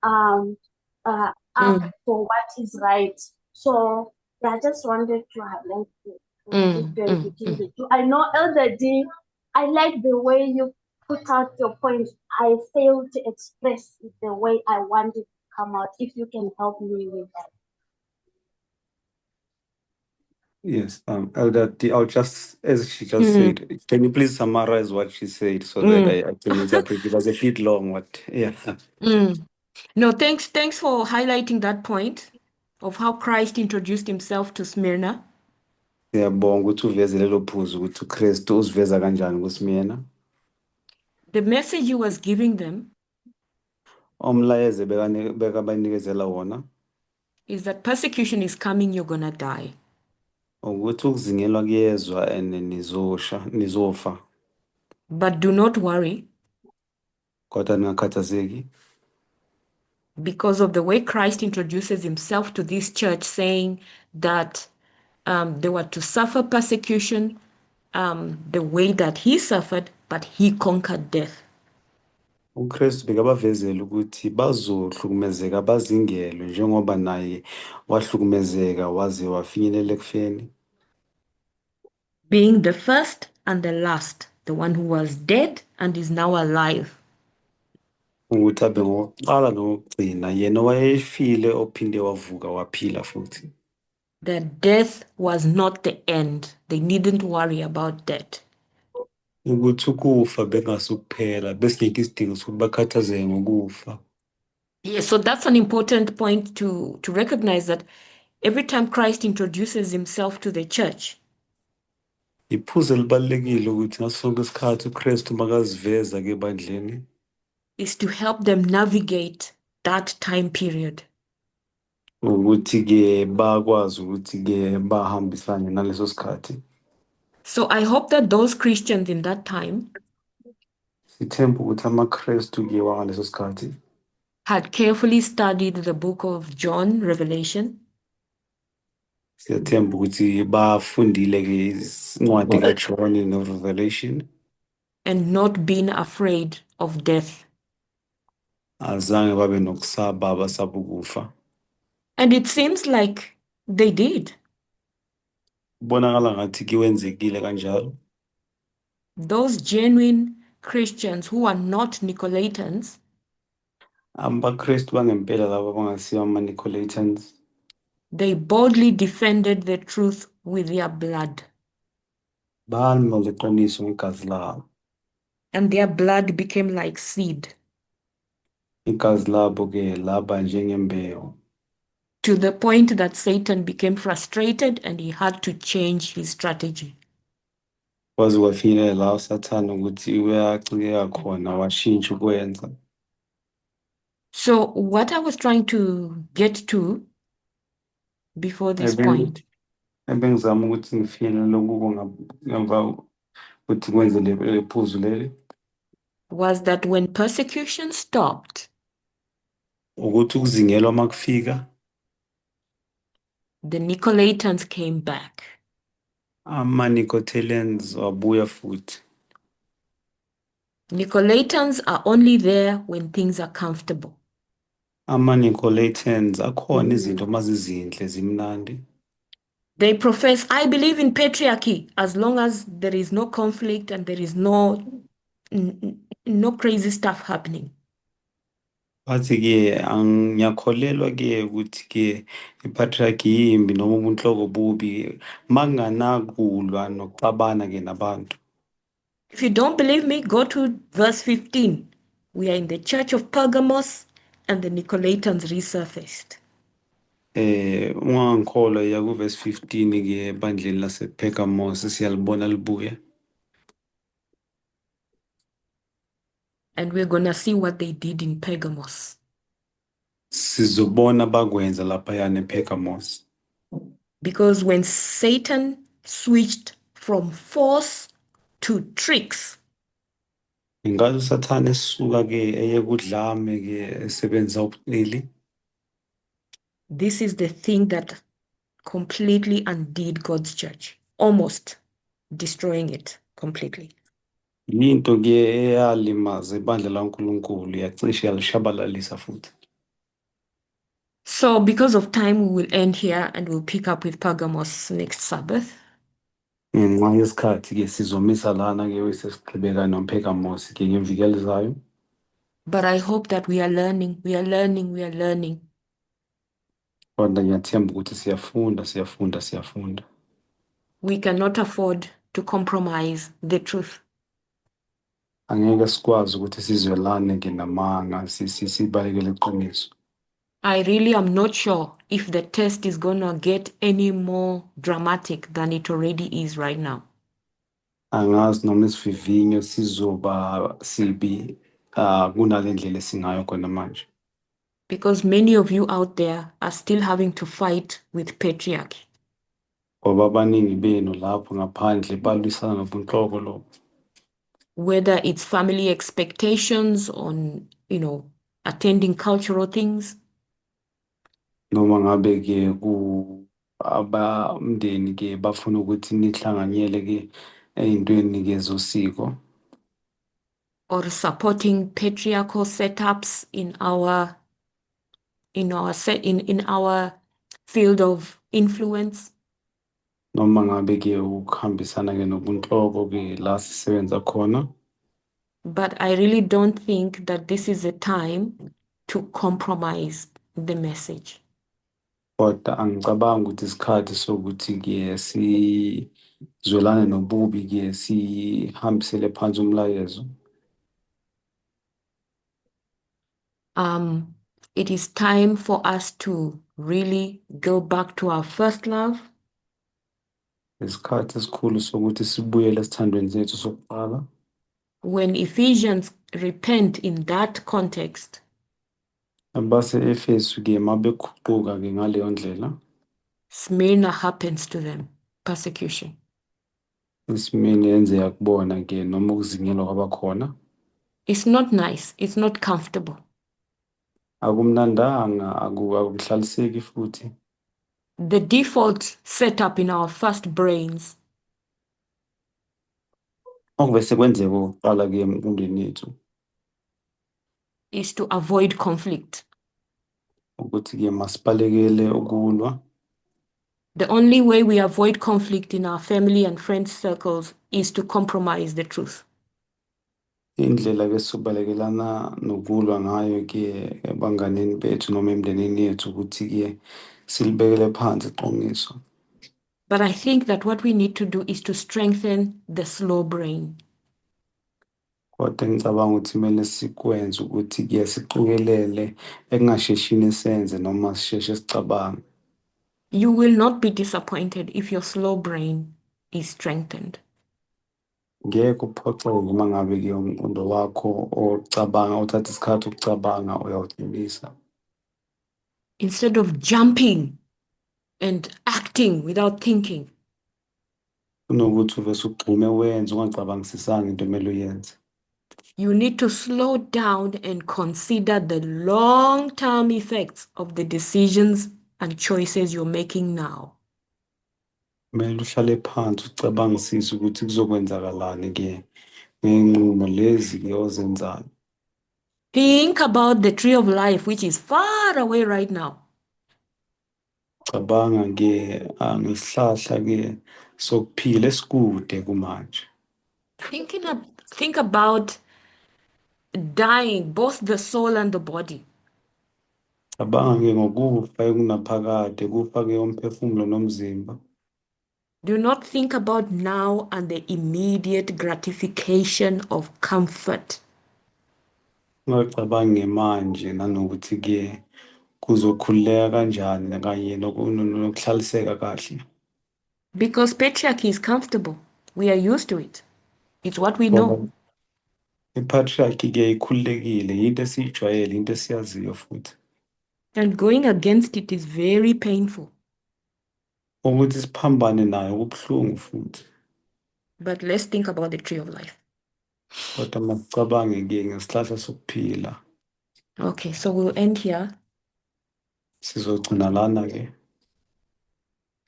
up for what is right. So I just wanted to highlight between the two. I know Elder D, I like the way you put out your point. I failed to express it the way I wanted to come out. If you can help me with that. Yes, Elder D, I'll just, as she just said, can you please summarize what she said so that I can interpret? It was a bit long, what, yeah. No, thanks for highlighting that point of how Christ introduced himself to Smyrna. Siyabonga ukuthi uveze lelo phuzu ukuthi uKristu uziveza kanjani kuSmyrna. The message he was giving them Umlayezo bekabanikezela wona is that persecution is coming, you're gonna die. ukuthi ukuzingelwa kuyezwa and nizofa. But do not worry, Kodwa ningakhathazeki, because of the way Christ introduces himself to this church, saying that they were to suffer persecution the way that he suffered, but he conquered death. uKristu bekabavezela ukuthi bazohlukumezeka bazingelwe njengoba naye wahlukumezeka waze wafinyelela ekufeni. Being the first and the last, the one who was dead and is now alive. Ukuthi abe ngokuqala nokugcina, yena wayefile ophinde wavuka waphila futhi. That death was not the end. They needn't worry about that. Ukuthi ukufa bekungasukuphela besingekho isidingo sokuthi bakhathazeke ngokufa. Yes, so that's an important point to recognize, that every time Christ introduces himself to the church, iphuzu elibalulekile ukuthi ngaso sonke isikhathi uKristu makaziveza ke ebandleni is to help them navigate that time period. ukuthi ke bakwazi ukuthi ke bahambisane naleso sikhathi. So I hope that those Christians in that time Sithemba ukuthi amaKristu ke wangaleso sikhathi had carefully studied the book of John, Revelation, siyathemba ukuthi bafundile ke incwadi kaJohn no Revelation and not been afraid of death. azange babe nokusaba abasaba ukufa. And it seems like they did. Kubonakala ngathi kwenzekile kanjalo. Those genuine Christians who are not Nicolaitans AmaKristu bangempela labo abangasiyo ama-Nicolaitans they boldly defended the truth with their blood. balwa leqiniso ngegazi labo. And their blood became like seed, Igazi labo ke laba njengembewu. to the point that Satan became frustrated and he had to change his strategy. Kwaze kwafinyelela la uSathane ukuthi uyacikeka khona washintsha ukwenza. So what I was trying to get to before this point Ebengizama ukuthi ngifinyelele kuko ngemva ukuthi kwenze le phuzu leli was that when persecution stopped, ukuthi ukuzingelwa makufika the Nicolaitans came back. ama-Nicolaitans wabuya futhi. Nicolaitans are only there when things are comfortable. Ama-Nicolaitans akhona izinto mazizinhle zimnandi. They profess, I believe in patriarchy as long as there is no conflict and there is no crazy stuff happening. Bathi ke ngiyakholelwa ke ukuthi ke ipatriarchy yimbi noma ubunhloko bubi makunganakulwa nokuxabana ke nabantu. If you don't believe me, go to verse 15. We are in the church of Pergamos and the Nicolaitans resurfaced. Ungangikholwa ya ku verse 15 ke ebandleni lasePergamos siyalibona libuya. And we're going to see what they did in Pergamos. Sizobona bakwenza laphayana ePergamos. Because when Satan switched from force to tricks, Ingathi uSathane esisuka ke eye kudlame ke esebenza ubuqili. this is the thing that completely undid God's church, almost destroying it completely. Into ke eyalimaza ibandla laNkulunkulu yacishe yalishabalalisa futhi. So because of time, we will end here and we'll pick up with Pergamos next Sabbath. Ngenxa yesikhathi ke sizomisa lana ke sesiqhubeka noPergamos ke ngeviki elizayo. But I hope that we are learning. Kodwa ngiyathemba ukuthi siyafunda. We cannot afford to compromise the truth. Angeke sikwazi ukuthi sizwelane ke namanga sibalekele iqiniso. I really am not sure if the test is going to get any more dramatic than it already is right now. Angazi noma isivivinyo sizoba sibi kunalendlela esingayo khona manje. Because many of you out there are still having to fight with patriarchy. Ngoba abaningi benu lapho ngaphandle balwisana nobunhloko lo. Whether it's family expectations on, attending cultural things. Noma ngabe ke ku abamndeni ke bafuna ukuthi nihlanganyele ke eyintweni ke zosiko. Or supporting patriarchal setups in our field of influence. Noma ngabe ke ukuhambisana ke nobunhloko ke la sisebenza khona. But I really don't think that this is a time to compromise the message. Kodwa angicabangi ukuthi isikhathi sokuthi ke sizwelane nobubi ke sihambisele phansi umlayezo. It is time for us to really go back to our first love. isikhathi esikhulu sokuthi sibuyele esithandweni sethu sokuqala. When Ephesians repent in that context, Abase-Efesu-ke mabeguquka-ke ngaleyo ndlela, Smyrna happens to them, persecution. isimeni yenzeka kubona-ke noma ukuzingelwa kwabakhona. It's not nice, it's not comfortable. Akumnandanga, akuhlaliseki futhi. The default setup in our first brains Okuvese kwenzeka okokuqala-ke emqondweni yethu is to avoid conflict. ukuthi-ke masibalekele ukulwa. The only way we avoid conflict in our family and friends circles is to compromise the truth. Indlela-ke esibalekelana nokulwa ngayo-ke ebanganeni bethu noma emndenini yethu ukuthi-ke silibekele phansi iqiniso. But I think that what we need to do is to strengthen the slow brain. Kodwa ngicabanga ukuthi kumele sikwenze ukuthi-ke siqikelele ekungasheshini senze noma sisheshe sicabange. You will not be disappointed if your slow brain is strengthened. Ngeke uphoxeke uma ngabe-ke umqondo wakho ocabanga uthatha isikhathi ukucabanga uyawuqinisa. Instead of jumping and acting without thinking, Kunokuthi uvese ugxume wenze ungacabangisisanga into emele uyenze. you need to slow down and consider the long-term effects of the decisions and choices you're making now. Kumele uhlale phansi ucabangisise ukuthi kuzokwenzakalani-ke ngey'nqumo lezi-ke ozenzayo. Think about the tree of life, which is far away right now. Cabanga-ke ngesihlahla-ke sokuphila esikude kumanje. Think about dying, both the soul and the body. Cabanga-ke ngokufa ekunaphakade, kufa-ke umphefumulo nomzimba. Do not think about now and the immediate gratification of comfort. Ungacabangi manje nanokuthi-ke kuzokhululeka kanjani kanye nokuhlaliseka kahle. Because patriarchy is comfortable. We are used to it. It's what we know. I-patriarchy-ke ikhululekile, into esiyijwayele, into esiyaziyo futhi. And going against it is very painful. Ukuthi siphambane nayo kubuhlungu futhi. But let's think about the tree of life. Kodwa masicabange-ke ngesihlahla sokuphila. Okay, so we'll end here. Sizogcina lana-ke.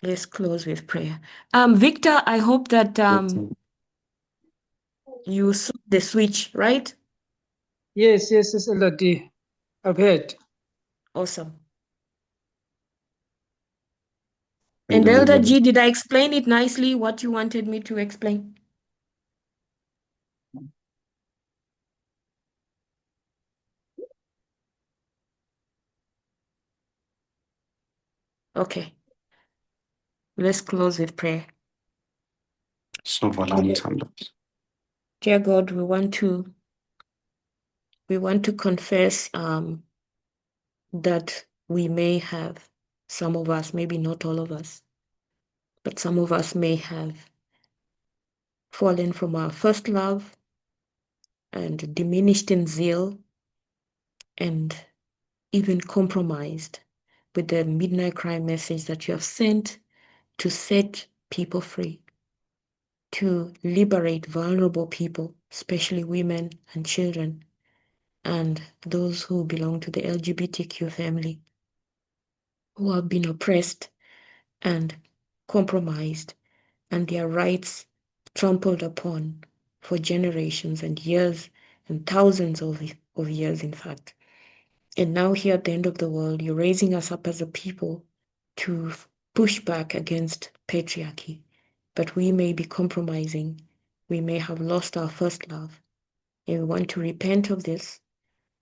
Let's close with prayer. Victor, I hope that you saw the switch, right? Yes, Elder D. I've heard. Awesome. And Elder G, did I explain it nicely, what you wanted me to explain? Okay. Let's close with prayer. Dear God, we want to confess that we may have, some of us, maybe not all of us, but some of us may have fallen from our first love and diminished in zeal and even compromised with the midnight cry message that you have sent to set people free, to liberate vulnerable people, especially women and children, and those who belong to the LGBTQ family, who have been oppressed and compromised and their rights trampled upon for generations and years and thousands of years, in fact. And now here at the end of the world, you're raising us up as a people to push back against patriarchy. But we may be compromising. We may have lost our first love. And we want to repent of this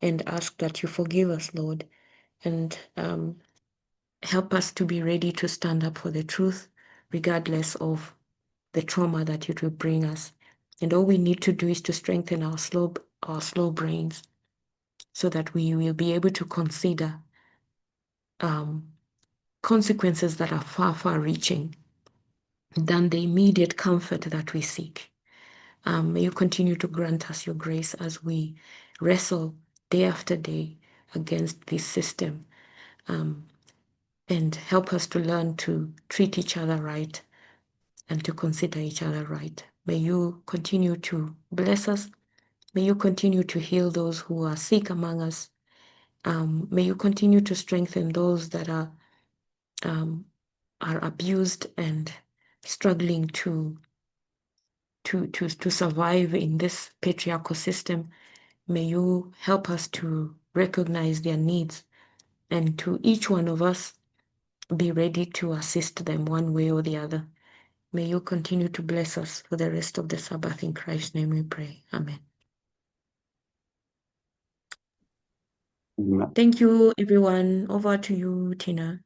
and ask that you forgive us, Lord, and help us to be ready to stand up for the truth, regardless of the trauma that it will bring us. And all we need to do is to strengthen our slow brains so that we will be able to consider consequences that are far, far reaching than the immediate comfort that we seek. May you continue to grant us your grace as we wrestle day after day against this system, and help us to learn to treat each other right and to consider each other right. May you continue to bless us. May you continue to heal those who are sick among us. May you continue to strengthen those that are abused and struggling to survive in this patriarchal system. May you help us to recognize their needs, and to each one of us be ready to assist them one way or the other. May you continue to bless us for the rest of the Sabbath. In Christ's name we pray. Amen. Amen. Thank you, everyone. Over to you, Tina.